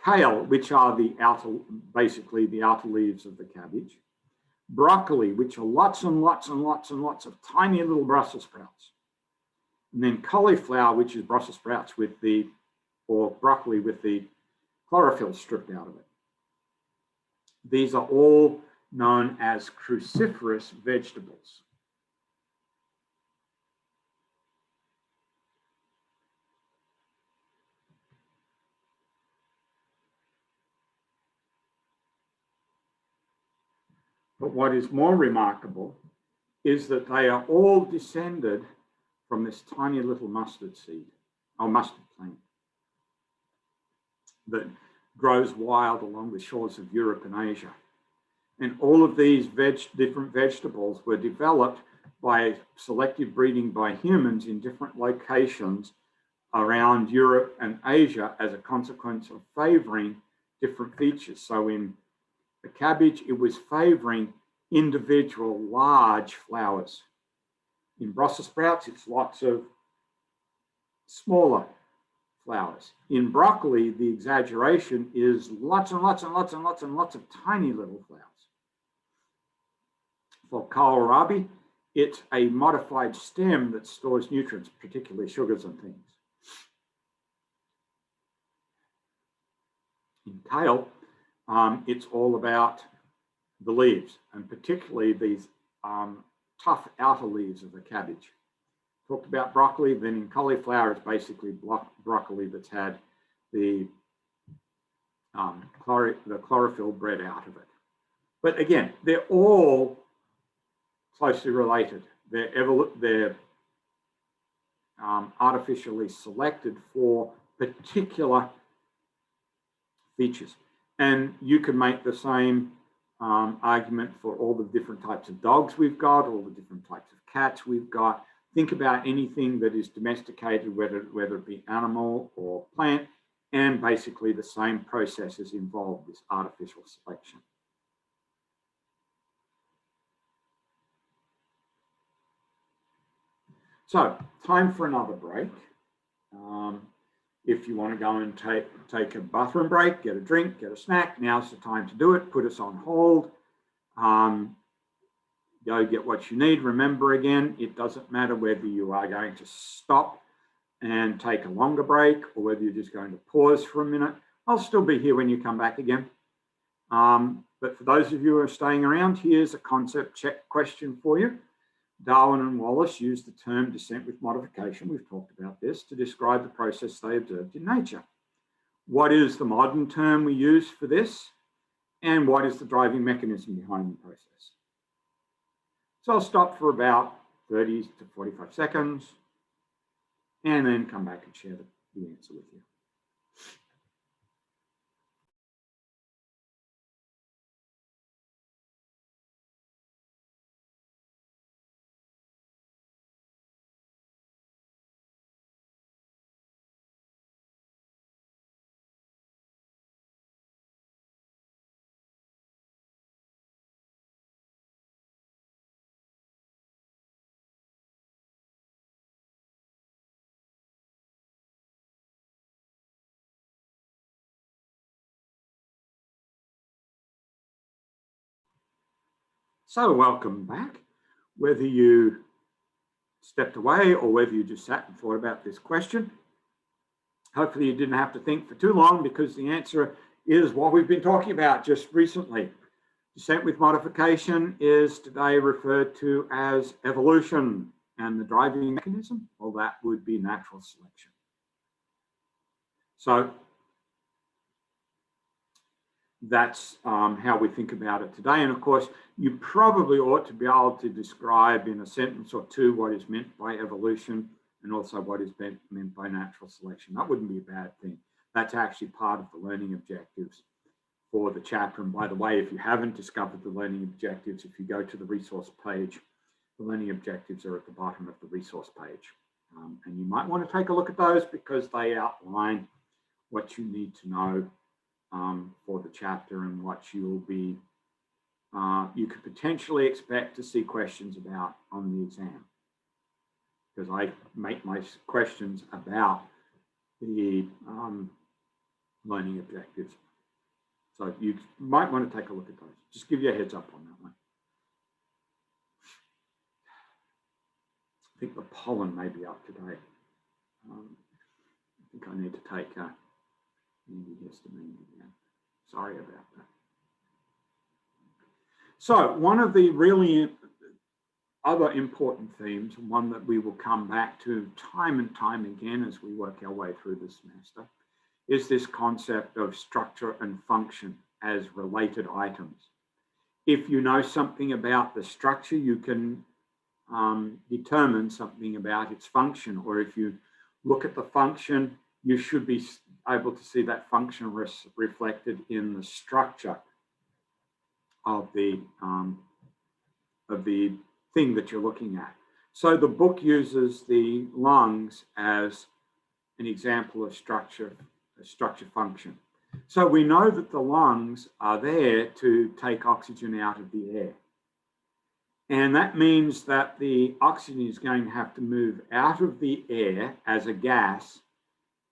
Kale, which are the outer, basically the outer leaves of the cabbage. Broccoli, which are lots and lots and lots and lots of tiny little Brussels sprouts. And then cauliflower, which is Brussels sprouts with the, or broccoli with the chlorophyll stripped out of it. These are all known as cruciferous vegetables. But what is more remarkable is that they are all descended from this tiny little mustard seed, or mustard plant, that grows wild along the shores of Europe and Asia. And all of these different vegetables were developed by selective breeding by humans in different locations around Europe and Asia as a consequence of favoring different features. So in the cabbage, it was favoring individual large flowers. In Brussels sprouts, it's lots of smaller flowers. In broccoli, the exaggeration is lots and lots and lots and lots and lots of tiny little flowers. For kohlrabi, it's a modified stem that stores nutrients, particularly sugars and things. In kale, it's all about the leaves, and particularly these tough outer leaves of the cabbage. Talked about broccoli, then in cauliflower, it's basically broccoli that's had the chlorophyll bred out of it. But again, they're all closely related. They're artificially selected for particular features. And you can make the same argument for all the different types of dogs we've got, all the different types of cats we've got. Think about anything that is domesticated, whether it be animal or plant, and basically the same processes involved, this artificial selection. So, time for another break. If you want to go and take a bathroom break, get a drink, get a snack, now's the time to do it. Put us on hold. Go get what you need. Remember again, it doesn't matter whether you are going to stop and take a longer break or whether you're just going to pause for a minute. I'll still be here when you come back again. But for those of you who are staying around, here's a concept check question for you. Darwin and Wallace used the term descent with modification, we've talked about this, to describe the process they observed in nature. What is the modern term we use for this? And what is the driving mechanism behind the process? So I'll stop for about 30 to 45 seconds and then come back and share the answer with you. So welcome back. Whether you stepped away or whether you just sat and thought about this question, hopefully you didn't have to think for too long, because the answer is what we've been talking about just recently. Descent with modification is today referred to as evolution, and the driving mechanism, well, that would be natural selection. So that's how we think about it today. And of course, you probably ought to be able to describe in a sentence or two what is meant by evolution and also what is meant by natural selection. That wouldn't be a bad thing. That's actually part of the learning objectives for the chapter. And by the way, if you haven't discovered the learning objectives, if you go to the resource page, the learning objectives are at the bottom of the resource page. And you might want to take a look at those because they outline what you need to know for the chapter and what you'll be you could potentially expect to see questions about on the exam, because I make my questions about the learning objectives. So you might want to take a look at those. Just give you a heads up on that one. I think the pollen may be up today. I think I need to take antihistamine again. Sorry about that. So one of the really other important themes, and one that we will come back to time and time again as we work our way through this semester, is this concept of structure and function as related items. If you know something about the structure, you can determine something about its function, or if you look at the function, you should be able to see that function reflected in the structure of the thing that you're looking at. So the book uses the lungs as an example of structure function. So we know that the lungs are there to take oxygen out of the air. And that means that the oxygen is going to have to move out of the air as a gas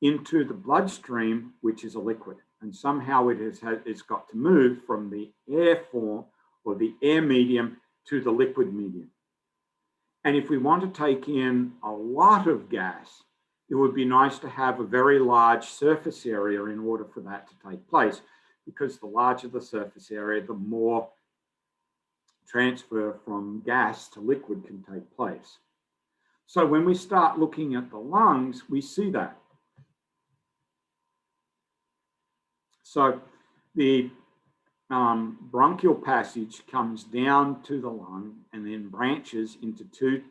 into the bloodstream, which is a liquid. And somehow it's got to move from the air form or the air medium to the liquid medium. And if we want to take in a lot of gas, it would be nice to have a very large surface area in order for that to take place, because the larger the surface area, the more transfer from gas to liquid can take place. So when we start looking at the lungs, we see that. So the bronchial passage comes down to the lung and then branches into two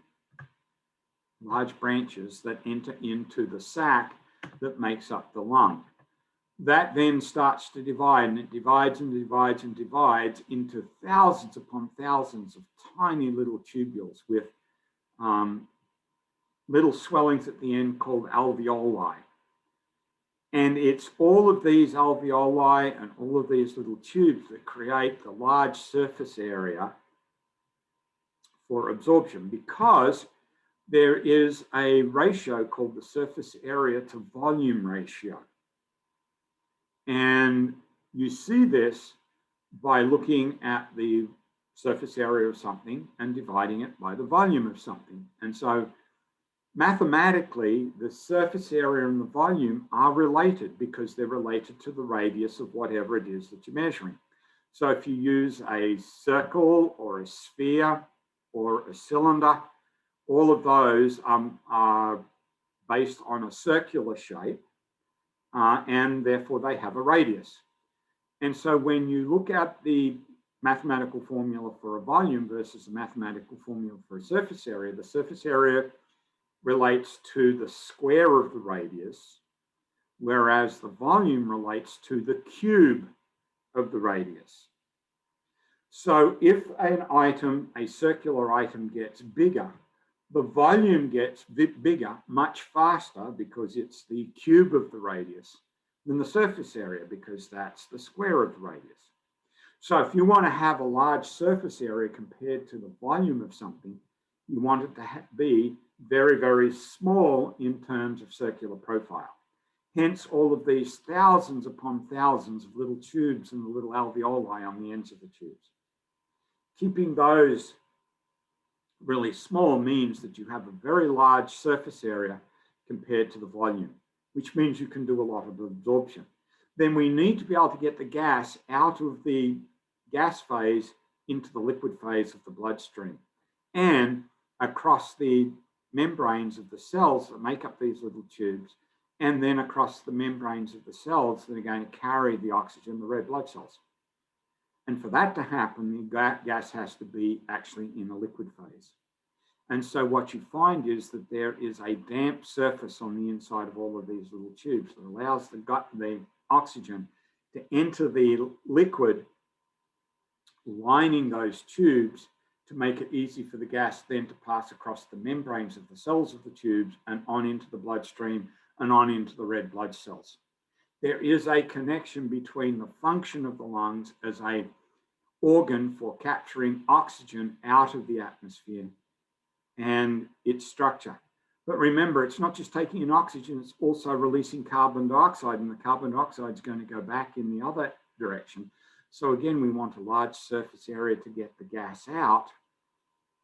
large branches that enter into the sac that makes up the lung. That then starts to divide, and it divides and divides and divides into thousands upon thousands of tiny little tubules with little swellings at the end called alveoli. And it's all of these alveoli and all of these little tubes that create the large surface area for absorption, because there is a ratio called the surface area to volume ratio. And you see this by looking at the surface area of something and dividing it by the volume of something. And so mathematically, the surface area and the volume are related because they're related to the radius of whatever it is that you're measuring. So if you use a circle or a sphere or a cylinder, all of those are based on a circular shape, and therefore they have a radius. And so when you look at the mathematical formula for a volume versus the mathematical formula for a surface area, the surface area relates to the square of the radius, whereas the volume relates to the cube of the radius. So if an item, a circular item, gets bigger, the volume gets bigger much faster because it's the cube of the radius than the surface area, because that's the square of the radius. So if you want to have a large surface area compared to the volume of something, you want it to be very, very small in terms of circular profile. Hence all of these thousands upon thousands of little tubes and the little alveoli on the ends of the tubes. Keeping those really small means that you have a very large surface area compared to the volume, which means you can do a lot of absorption. Then we need to be able to get the gas out of the gas phase into the liquid phase of the bloodstream and across the membranes of the cells that make up these little tubes, and then across the membranes of the cells that are going to carry the oxygen, the red blood cells. And for that to happen, the gas has to be actually in a liquid phase. And so what you find is that there is a damp surface on the inside of all of these little tubes that allows the oxygen to enter the liquid lining those tubes to make it easy for the gas then to pass across the membranes of the cells of the tubes and on into the bloodstream and on into the red blood cells. There is a connection between the function of the lungs as a organ for capturing oxygen out of the atmosphere and its structure. But remember, it's not just taking in oxygen, it's also releasing carbon dioxide, and the carbon dioxide is going to go back in the other direction. So again, we want a large surface area to get the gas out,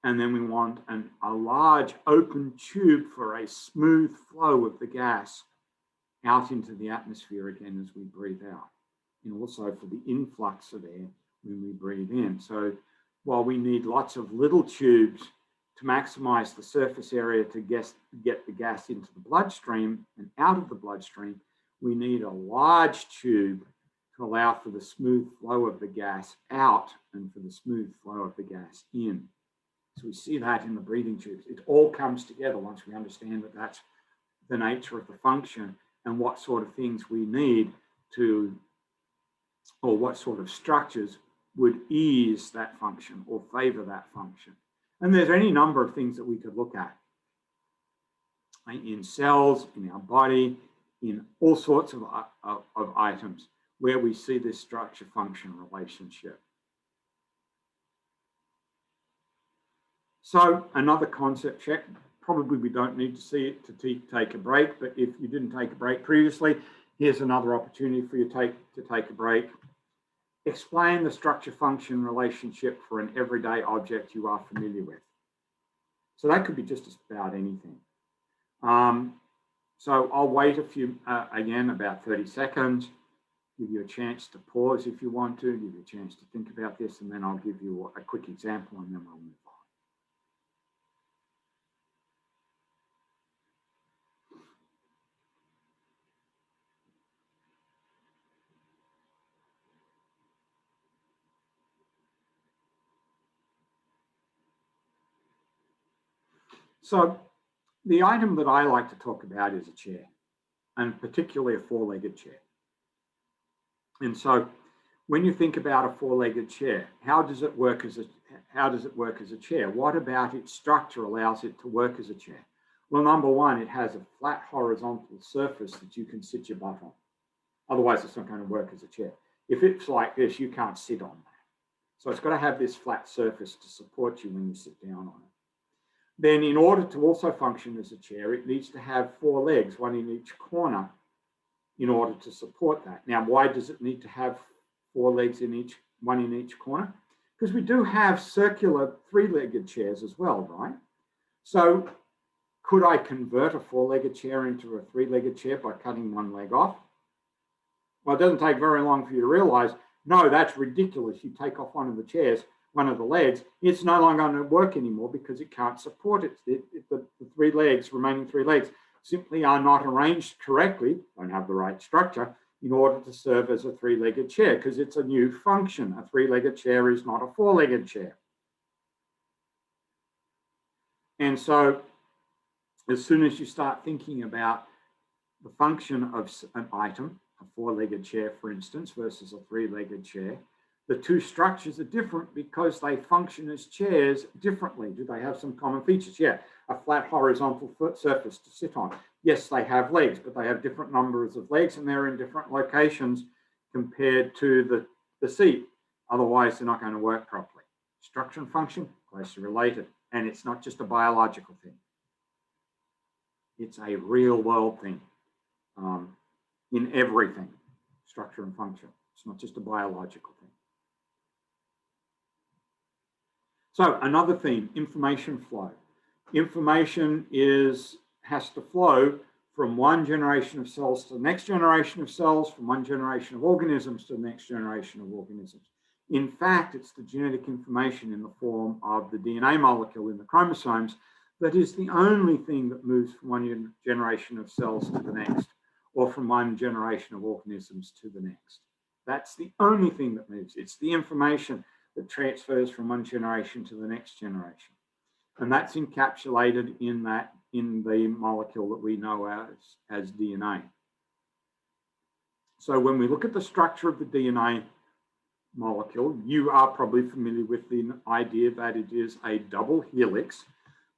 and then we want a large open tube for a smooth flow of the gas out into the atmosphere again as we breathe out, and also for the influx of air when we breathe in. So while we need lots of little tubes to maximize the surface area to get the gas into the bloodstream and out of the bloodstream, we need a large tube to allow for the smooth flow of the gas out and for the smooth flow of the gas in. So we see that in the breathing tubes. It all comes together once we understand that that's the nature of the function and what sort of things we need to, or what sort of structures would ease that function or favor that function. And there's any number of things that we could look at in cells, in our body, in all sorts of items where we see this structure-function relationship. So another concept check, probably we don't need to see it to take a break, but if you didn't take a break previously, here's another opportunity for you to take a break. Explain the structure-function relationship for an everyday object you are familiar with. So that could be just about anything. So I'll wait again, about 30 seconds, give you a chance to pause if you want to, give you a chance to think about this, and then I'll give you a quick example and then we'll move on. So the item that I like to talk about is a chair, and particularly a four-legged chair. And so when you think about a four-legged chair, how does it work as a chair? What about its structure allows it to work as a chair? Well, number one, it has a flat horizontal surface that you can sit your butt on. Otherwise, it's not going to work as a chair. If it's like this, you can't sit on that. So it's got to have this flat surface to support you when you sit down on it. Then in order to also function as a chair, it needs to have four legs, one in each corner, in order to support that. Now, why does it need to have four legs one in each corner? Because we do have circular three-legged chairs as well, right? So could I convert a four-legged chair into a three-legged chair by cutting one leg off? Well, it doesn't take very long for you to realize, no, that's ridiculous. You take off one of the chairs, one of the legs, it's no longer going to work anymore because it can't support it. The remaining three legs simply are not arranged correctly, don't have the right structure, in order to serve as a three-legged chair because it's a new function. A three-legged chair is not a four-legged chair. And so as soon as you start thinking about the function of an item, a four-legged chair, for instance, versus a three-legged chair, the two structures are different because they function as chairs differently. Do they have some common features? Yeah, a flat horizontal surface to sit on. Yes, they have legs, but they have different numbers of legs and they're in different locations compared to the seat. Otherwise, they're not going to work properly. Structure and function, closely related. And it's not just a biological thing. It's a real world thing in everything, structure and function. It's not just a biological thing. So another theme, information flow. Information has to flow from one generation of cells to the next generation of cells, from one generation of organisms to the next generation of organisms. In fact, it's the genetic information in the form of the DNA molecule in the chromosomes that is the only thing that moves from one generation of cells to the next, or from one generation of organisms to the next. That's the only thing that moves. It's the information that transfers from one generation to the next generation. And that's encapsulated in the molecule that we know as DNA. So when we look at the structure of the DNA molecule, you are probably familiar with the idea that it is a double helix.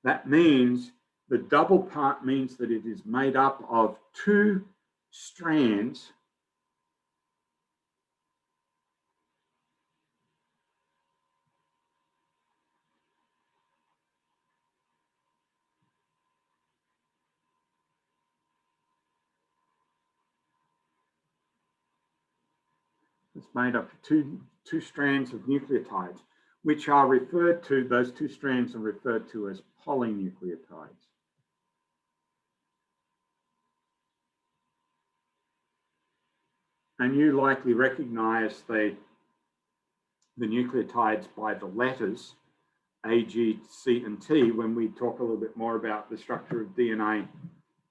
That means the double part means that it is made up of two strands It's made up of two strands of nucleotides, which are referred to, those two strands are referred to as polynucleotides. And you likely recognize the nucleotides by the letters A, G, C, and T when we talk a little bit more about the structure of DNA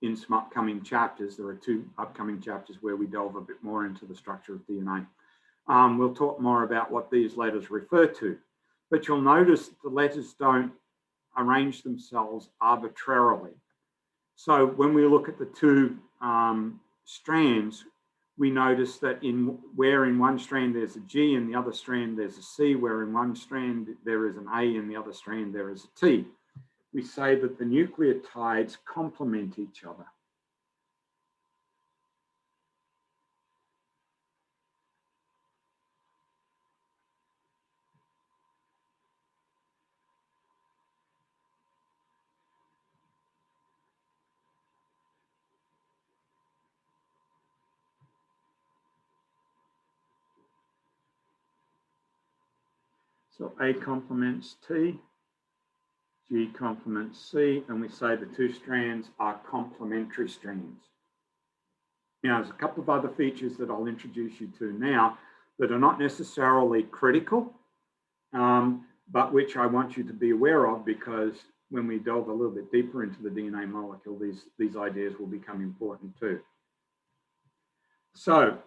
in some upcoming chapters. There are 2 upcoming chapters where we delve a bit more into the structure of DNA. We'll talk more about what these letters refer to, but you'll notice the letters don't arrange themselves arbitrarily. So when we look at the 2 strands, we notice that where in one strand there's a G, in the other strand there's a C, where in one strand there is an A, in the other strand there is a T. We say that the nucleotides complement each other. So A complements T, G complements C, and we say the 2 strands are complementary strands. Now, there's a couple of other features that I'll introduce you to now that are not necessarily critical, but which I want you to be aware of, because when we delve a little bit deeper into the DNA molecule, these ideas will become important too. So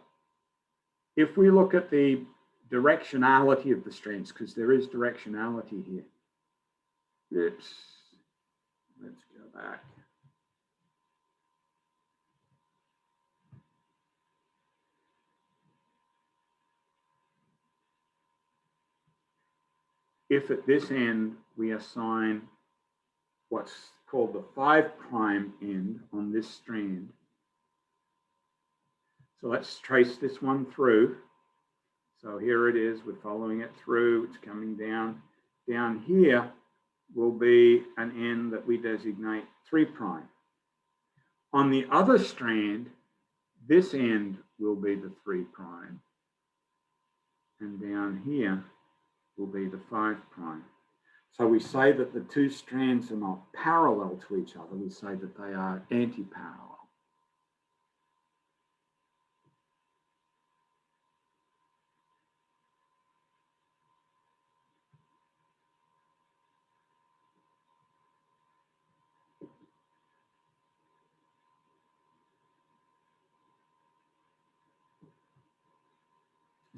if we look at the directionality of the strands, because there is directionality here. Oops, let's go back. If at this end we assign what's called the 5' end on this strand, so let's trace this one through. So here it is, we're following it through, it's coming down. Down here will be an end that we designate 3'. On the other strand, this end will be the 3', and down here will be the 5'. So we say that the 2 strands are not parallel to each other, we say that they are anti-parallel.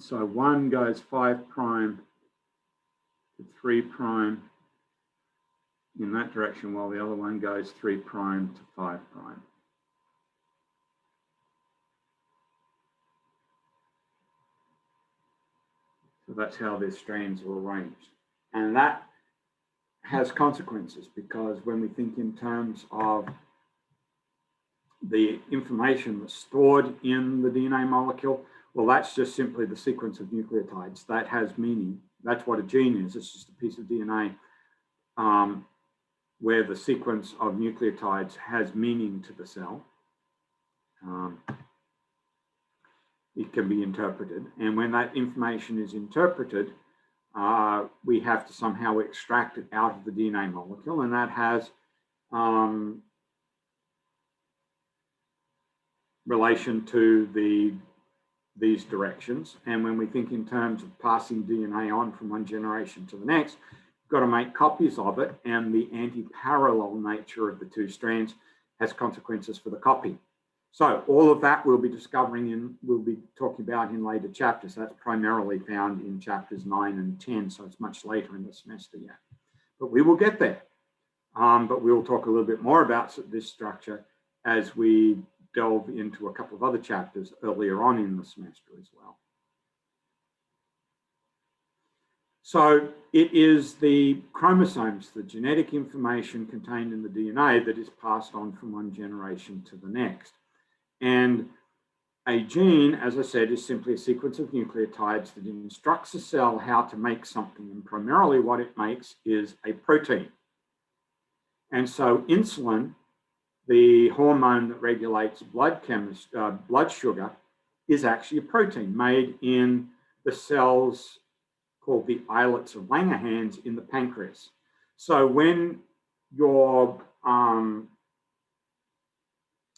So one goes 5' to 3' in that direction, while the other one goes 3' to 5'. So that's how these strands are arranged. And that has consequences, because when we think in terms of the information that's stored in the DNA molecule, well, that's just simply the sequence of nucleotides. That has meaning. That's what a gene is. It's just a piece of DNA where the sequence of nucleotides has meaning to the cell. It can be interpreted. And when that information is interpreted, we have to somehow extract it out of the DNA molecule, and that has relation to these directions. And when we think in terms of passing DNA on from one generation to the next, we've got to make copies of it, and the anti-parallel nature of the 2 strands has consequences for the copy. So all of that we'll be we'll be talking about in later chapters. That's primarily found in chapters 9 and 10, so it's much later in the semester yet. But we will get there. But we'll talk a little bit more about this structure as we delve into a couple of other chapters earlier on in the semester as well. So it is the chromosomes, the genetic information contained in the DNA, that is passed on from one generation to the next. And a gene, as I said, is simply a sequence of nucleotides that instructs a cell how to make something. And primarily what it makes is a protein. And so insulin, the hormone that regulates blood sugar, is actually a protein made in the cells called the islets of Langerhans in the pancreas. So when your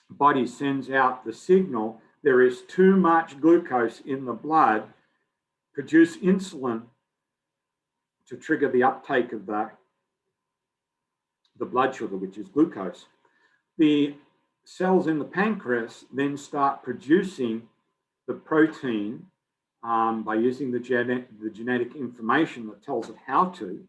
body sends out the signal, there is too much glucose in the blood, produce insulin to trigger the uptake of the blood sugar, which is glucose. The cells in the pancreas then start producing the protein by using the genetic information that tells it how to.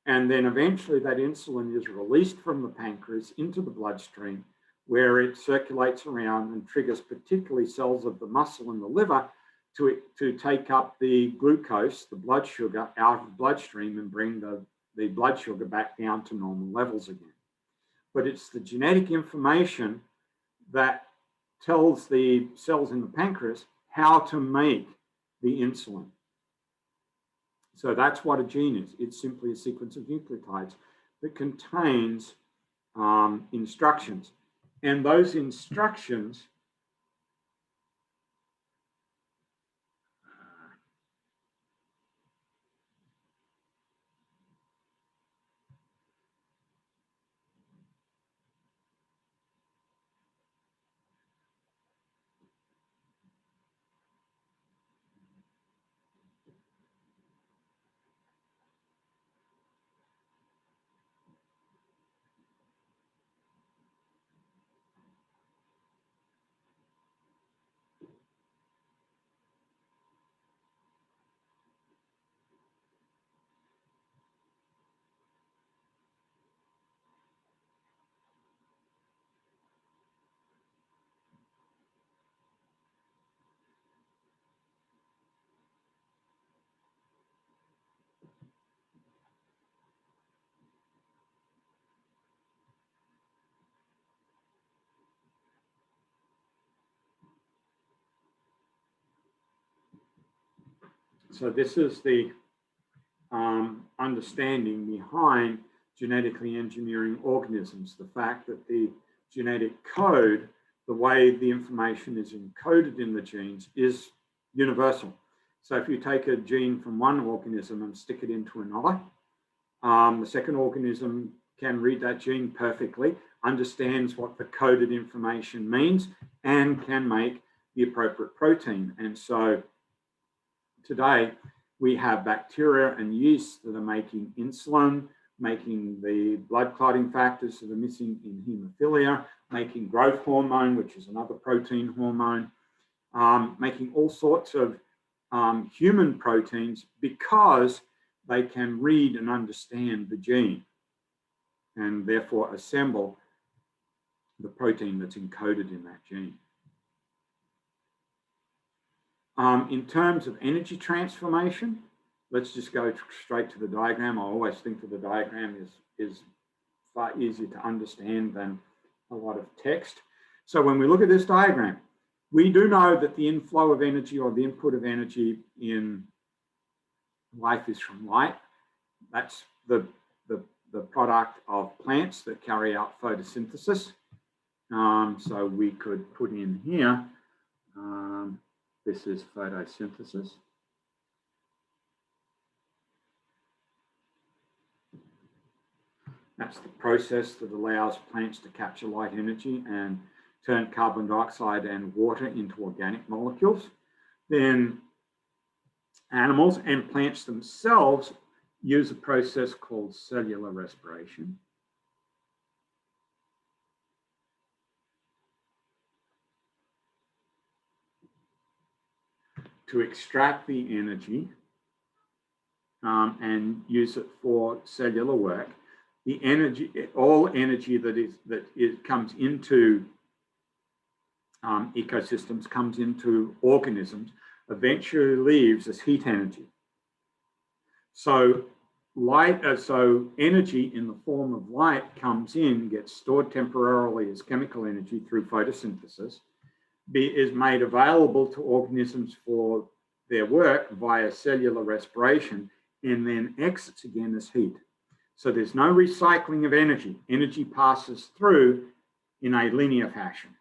And then eventually that insulin is released from the pancreas into the bloodstream, where it circulates around and triggers particularly cells of the muscle and the liver to take up the glucose, the blood sugar, out of the bloodstream and bring the blood sugar back down to normal levels again. But it's the genetic information that tells the cells in the pancreas how to make the insulin. So that's what a gene is. It's simply a sequence of nucleotides that contains instructions. And those instructions So this is the understanding behind genetically engineering organisms, the fact that the genetic code, the way the information is encoded in the genes, is universal. So if you take a gene from one organism and stick it into another, the second organism can read that gene perfectly, understands what the coded information means, and can make the appropriate protein. And so today, we have bacteria and yeast that are making insulin, making the blood clotting factors that are missing in hemophilia, making growth hormone, which is another protein hormone, making all sorts of human proteins because they can read and understand the gene and therefore assemble the protein that's encoded in that gene. In terms of energy transformation, let's just go straight to the diagram. I always think that the diagram is far easier to understand than a lot of text. So when we look at this diagram, we do know that the inflow of energy or the input of energy in life is from light. That's the product of plants that carry out photosynthesis. So we could put in here, this is photosynthesis. That's the process that allows plants to capture light energy and turn carbon dioxide and water into organic molecules. Then animals and plants themselves use a process called cellular respiration. To extract the energy and use it for cellular work. The energy, all energy that comes into ecosystems, comes into organisms, eventually leaves as heat energy. So so energy in the form of light comes in, gets stored temporarily as chemical energy through photosynthesis, is made available to organisms for their work via cellular respiration, and then exits again as heat. So there's no recycling of energy. Energy passes through in a linear fashion.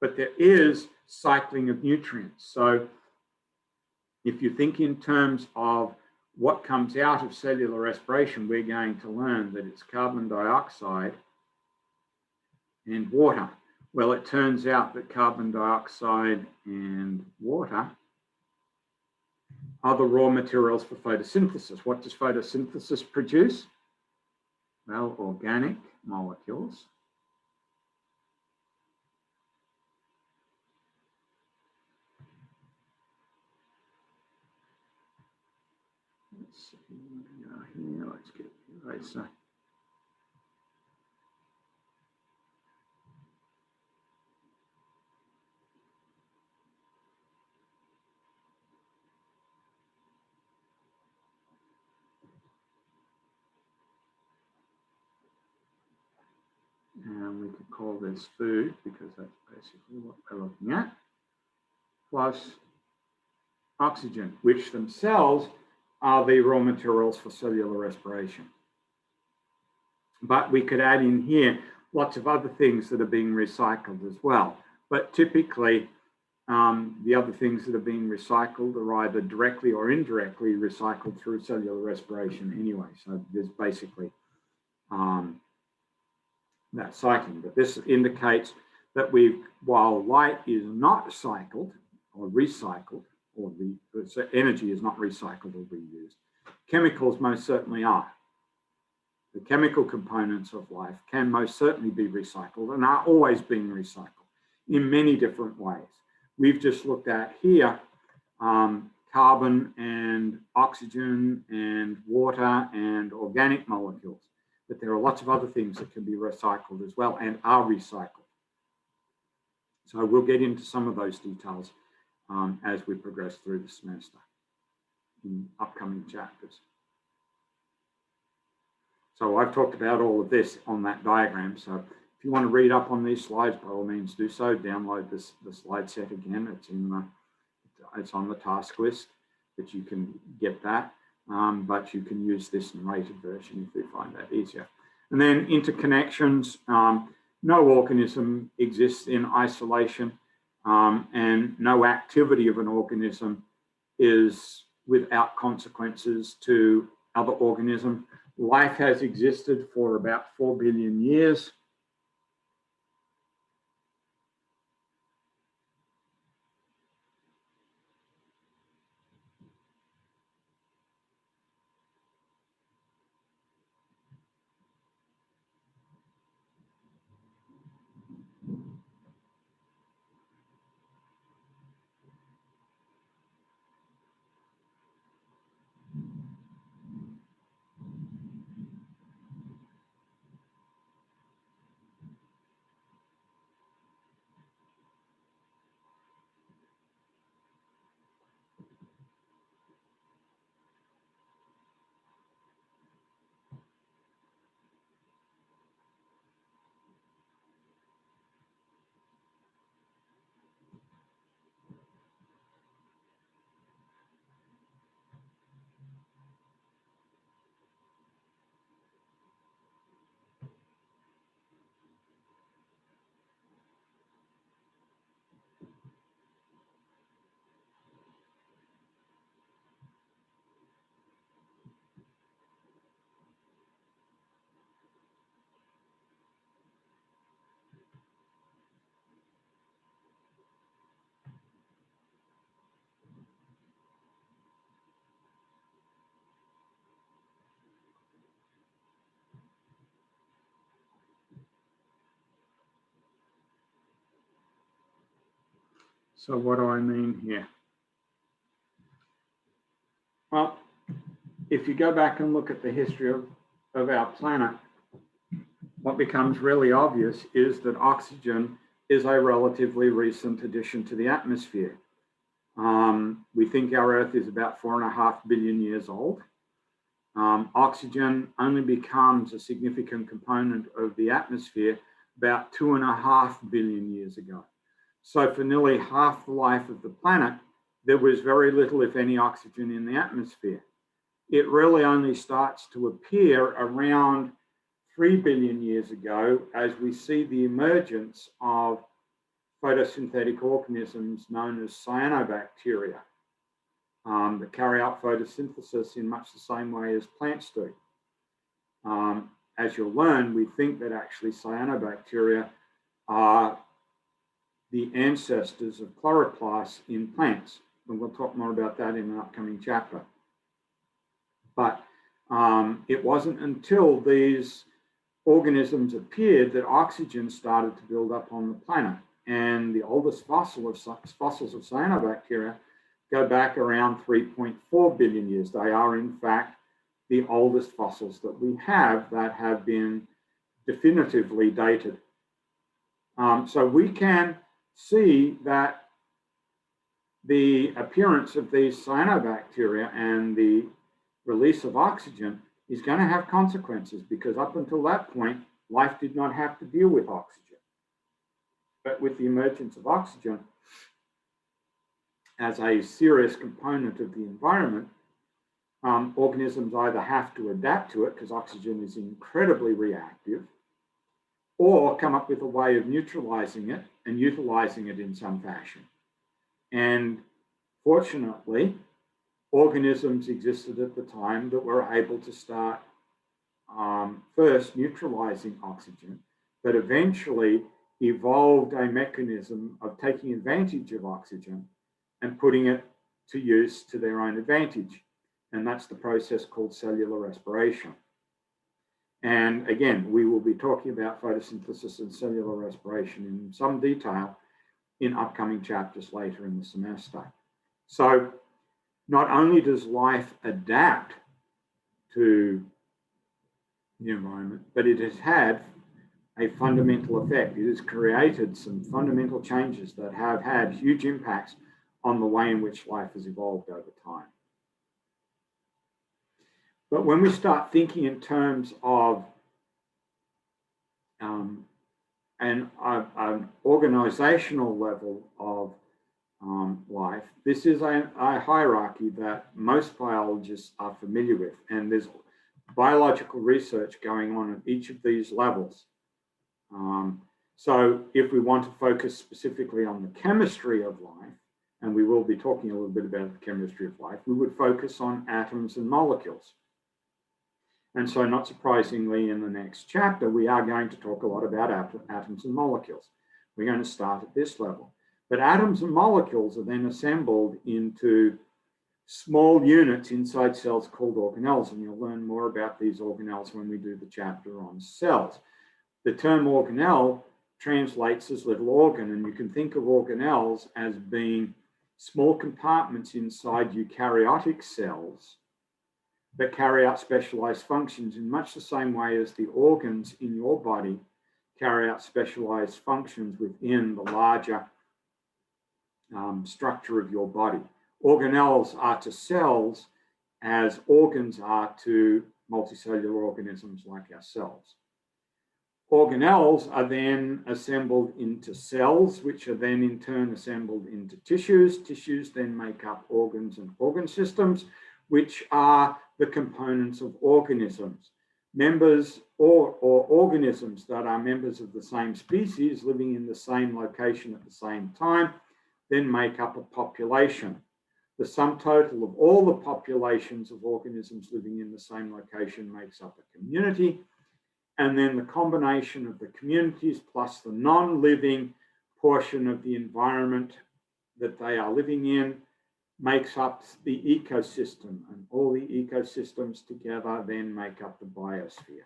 But there is cycling of nutrients. So if you think in terms of what comes out of cellular respiration, we're going to learn that it's carbon dioxide and water. Well, it turns out that carbon dioxide and water are the raw materials for photosynthesis. What does photosynthesis produce? Well, organic molecules. Let's see, here, let's get the eraser. And we could call this food because that's basically what we're looking at, plus oxygen, which themselves are the raw materials for cellular respiration. But we could add in here lots of other things that are being recycled as well. But typically, the other things that are being recycled are either directly or indirectly recycled through cellular respiration anyway. So there's basically that cycling. But this indicates that while light is not cycled or recycled, or the energy is not recycled or reused, chemicals most certainly are. The chemical components of life can most certainly be recycled and are always being recycled in many different ways. We've just looked at here carbon and oxygen and water and organic molecules, but there are lots of other things that can be recycled as well and are recycled. So we'll get into some of those details as we progress through the semester in upcoming chapters. So I've talked about all of this on that diagram. So if you want to read up on these slides, by all means do so. Download the slide set again. It's on the task list that you can get that, but you can use this narrated version if you find that easier. And then interconnections. No organism exists in isolation, and no activity of an organism is without consequences to other organisms. Life has existed for about 4 billion years. So what do I mean here? Well, if you go back and look at the history of our planet, what becomes really obvious is that oxygen is a relatively recent addition to the atmosphere. We think our Earth is about 4.5 billion years old. Oxygen only becomes a significant component of the atmosphere about 2.5 billion years ago. So for nearly half the life of the planet, there was very little, if any, oxygen in the atmosphere. It really only starts to appear around 3 billion years ago as we see the emergence of photosynthetic organisms known as cyanobacteria that carry out photosynthesis in much the same way as plants do. As you'll learn, we think that actually cyanobacteria are the ancestors of chloroplasts in plants. And we'll talk more about that in an upcoming chapter. But it wasn't until these organisms appeared that oxygen started to build up on the planet. And the oldest fossils of cyanobacteria go back around 3.4 billion years. They are, in fact, the oldest fossils that we have that have been definitively dated. So we can see that the appearance of these cyanobacteria and the release of oxygen is going to have consequences, because up until that point, life did not have to deal with oxygen. But with the emergence of oxygen as a serious component of the environment, organisms either have to adapt to it, because oxygen is incredibly reactive, or come up with a way of neutralizing it and utilizing it in some fashion. And fortunately, organisms existed at the time that were able to start first neutralizing oxygen, but eventually evolved a mechanism of taking advantage of oxygen and putting it to use to their own advantage. And that's the process called cellular respiration. And again, we will be talking about photosynthesis and cellular respiration in some detail in upcoming chapters later in the semester. So not only does life adapt to the environment, but it has had a fundamental effect. It has created some fundamental changes that have had huge impacts on the way in which life has evolved over time. But when we start thinking in terms of an organizational level of life, this is a hierarchy that most biologists are familiar with, and there's biological research going on at each of these levels. So if we want to focus specifically on the chemistry of life, and we will be talking a little bit about the chemistry of life, we would focus on atoms and molecules. And so not surprisingly, in the next chapter, we are going to talk a lot about atoms and molecules. We're going to start at this level. But atoms and molecules are then assembled into small units inside cells called organelles, and you'll learn more about these organelles when we do the chapter on cells. The term organelle translates as little organ, and you can think of organelles as being small compartments inside eukaryotic cells that carry out specialized functions in much the same way as the organs in your body carry out specialized functions within the larger structure of your body. Organelles are to cells as organs are to multicellular organisms like ourselves. Organelles are then assembled into cells, which are then in turn assembled into tissues. Tissues then make up organs and organ systems, which are the components of organisms. Members or organisms that are members of the same species living in the same location at the same time then make up a population. The sum total of all the populations of organisms living in the same location makes up a community. And then the combination of the communities plus the non-living portion of the environment that they are living in makes up the ecosystem, and all the ecosystems together then make up the biosphere.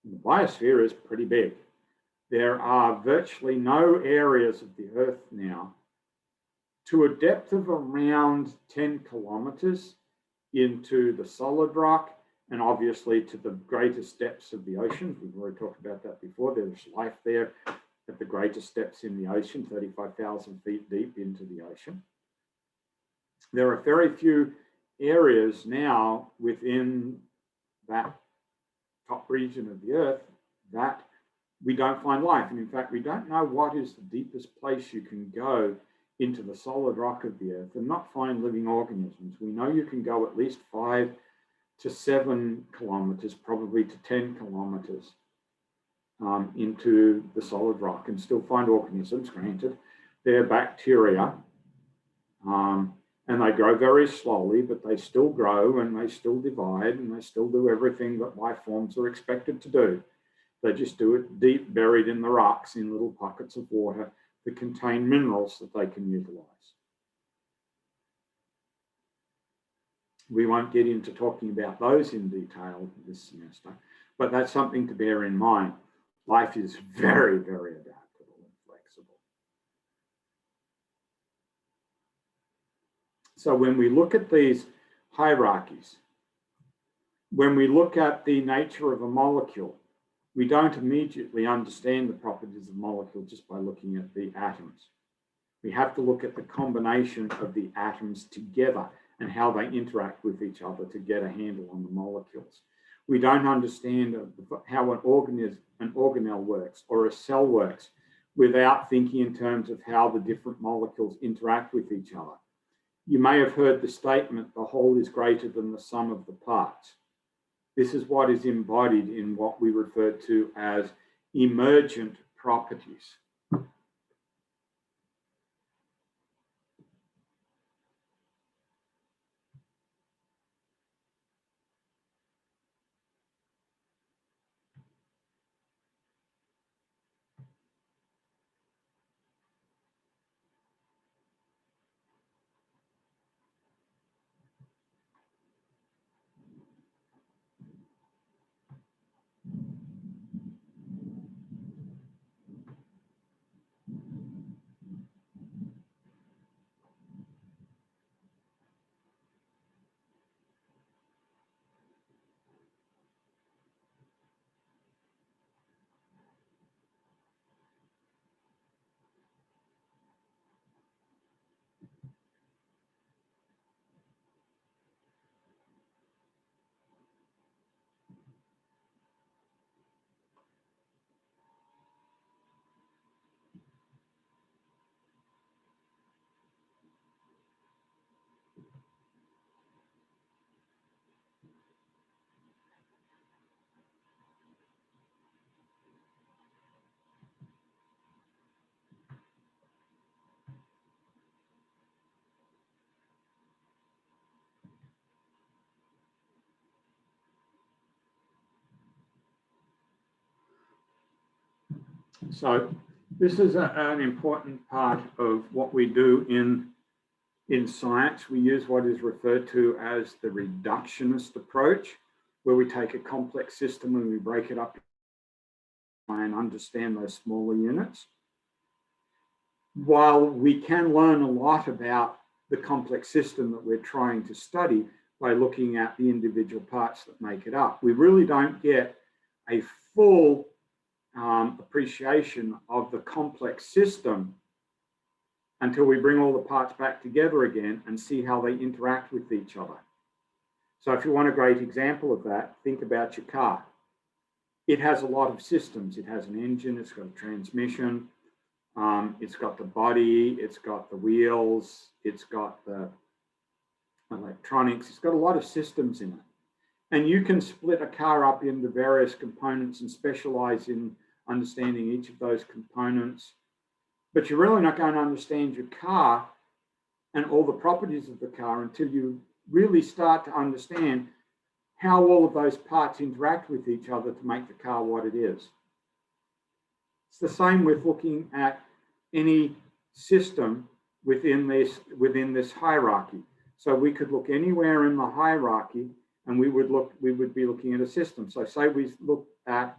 And the biosphere is pretty big. There are virtually no areas of the Earth now to a depth of around 10 kilometers into the solid rock, and obviously to the greatest depths of the oceans. We've already talked about that before. There's life there at the greatest depths in the ocean, 35,000 feet deep into the ocean. There are very few areas now within that top region of the Earth that we don't find life. And in fact, we don't know what is the deepest place you can go into the solid rock of the Earth and not find living organisms. We know you can go at least 5 to 7 kilometers, probably to 10 kilometers. into the solid rock and still find organisms. Granted, they're bacteria, and they grow very slowly, but they still grow and they still divide and they still do everything that life forms are expected to do. They just do it deep buried in the rocks in little pockets of water that contain minerals that they can utilize. We won't get into talking about those in detail this semester, but that's something to bear in mind. Life is very, very adaptable and flexible. So when we look at these hierarchies, when we look at the nature of a molecule, we don't immediately understand the properties of a molecule just by looking at the atoms. We have to look at the combination of the atoms together and how they interact with each other to get a handle on the molecules. We don't understand how an organelle works or a cell works without thinking in terms of how the different molecules interact with each other. You may have heard the statement, the whole is greater than the sum of the parts. This is what is embodied in what we refer to as emergent properties. So this is an important part of what we do in science. We use what is referred to as the reductionist approach, where we take a complex system and we break it up and understand those smaller units. While we can learn a lot about the complex system that we're trying to study by looking at the individual parts that make it up, we really don't get a full appreciation of the complex system until we bring all the parts back together again and see how they interact with each other. So if you want a great example of that, think about your car. It has a lot of systems. It has an engine, it's got a transmission, it's got the body, it's got the wheels, it's got the electronics, it's got a lot of systems in it. And you can split a car up into various components and specialize in understanding each of those components, but you're really not going to understand your car and all the properties of the car until you really start to understand how all of those parts interact with each other to make the car what it is. It's the same with looking at any system within this hierarchy. So we could look anywhere in the hierarchy and we would be looking at a system. So say we look at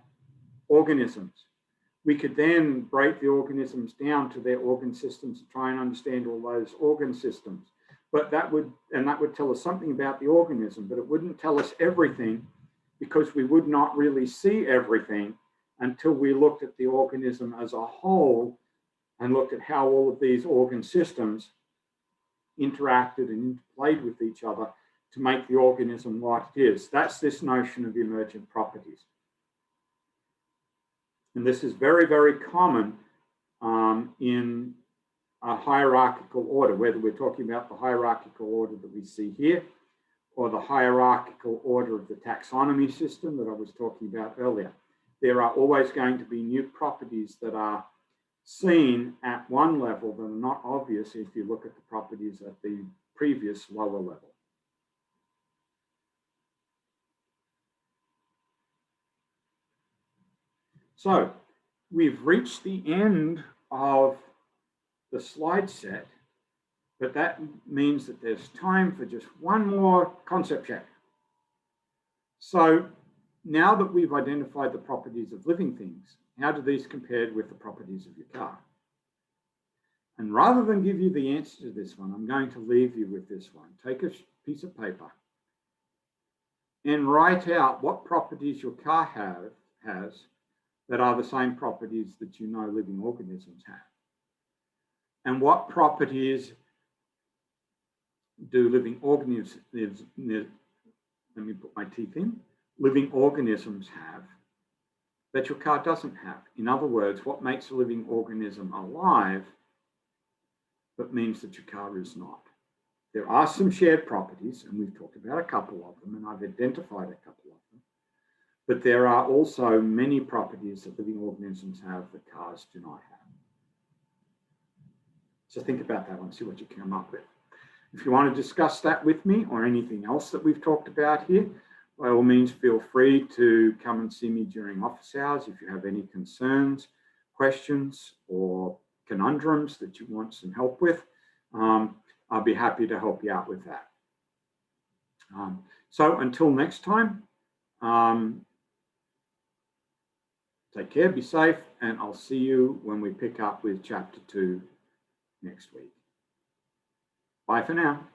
organisms. We could then break the organisms down to their organ systems and try and understand all those organ systems. But that would tell us something about the organism, but it wouldn't tell us everything because we would not really see everything until we looked at the organism as a whole and looked at how all of these organ systems interacted and interplayed with each other to make the organism what it is. That's this notion of emergent properties. And this is very, very common in a hierarchical order, whether we're talking about the hierarchical order that we see here or the hierarchical order of the taxonomy system that I was talking about earlier. there are always going to be new properties that are seen at one level that are not obvious if you look at the properties at the previous lower level. So we've reached the end of the slide set, but that means that there's time for just one more concept check. So now that we've identified the properties of living things, how do these compare with the properties of your car? And rather than give you the answer to this one, I'm going to leave you with this one. Take a piece of paper and write out what properties your car has that are the same properties that you know living organisms have. And what properties do living organisms, let me put my teeth in, living organisms have that your car doesn't have? In other words, what makes a living organism alive but means that your car is not? There are some shared properties, and we've talked about a couple of them, and I've identified a couple of them, but there are also many properties that living organisms have that cars do not have. So think about that one, see what you come up with. If you want to discuss that with me or anything else that we've talked about here, by all means, feel free to come and see me during office hours if you have any concerns, questions, or conundrums that you want some help with. I'll be happy to help you out with that. So until next time, take care, be safe, and I'll see you when we pick up with Chapter 2 next week. Bye for now.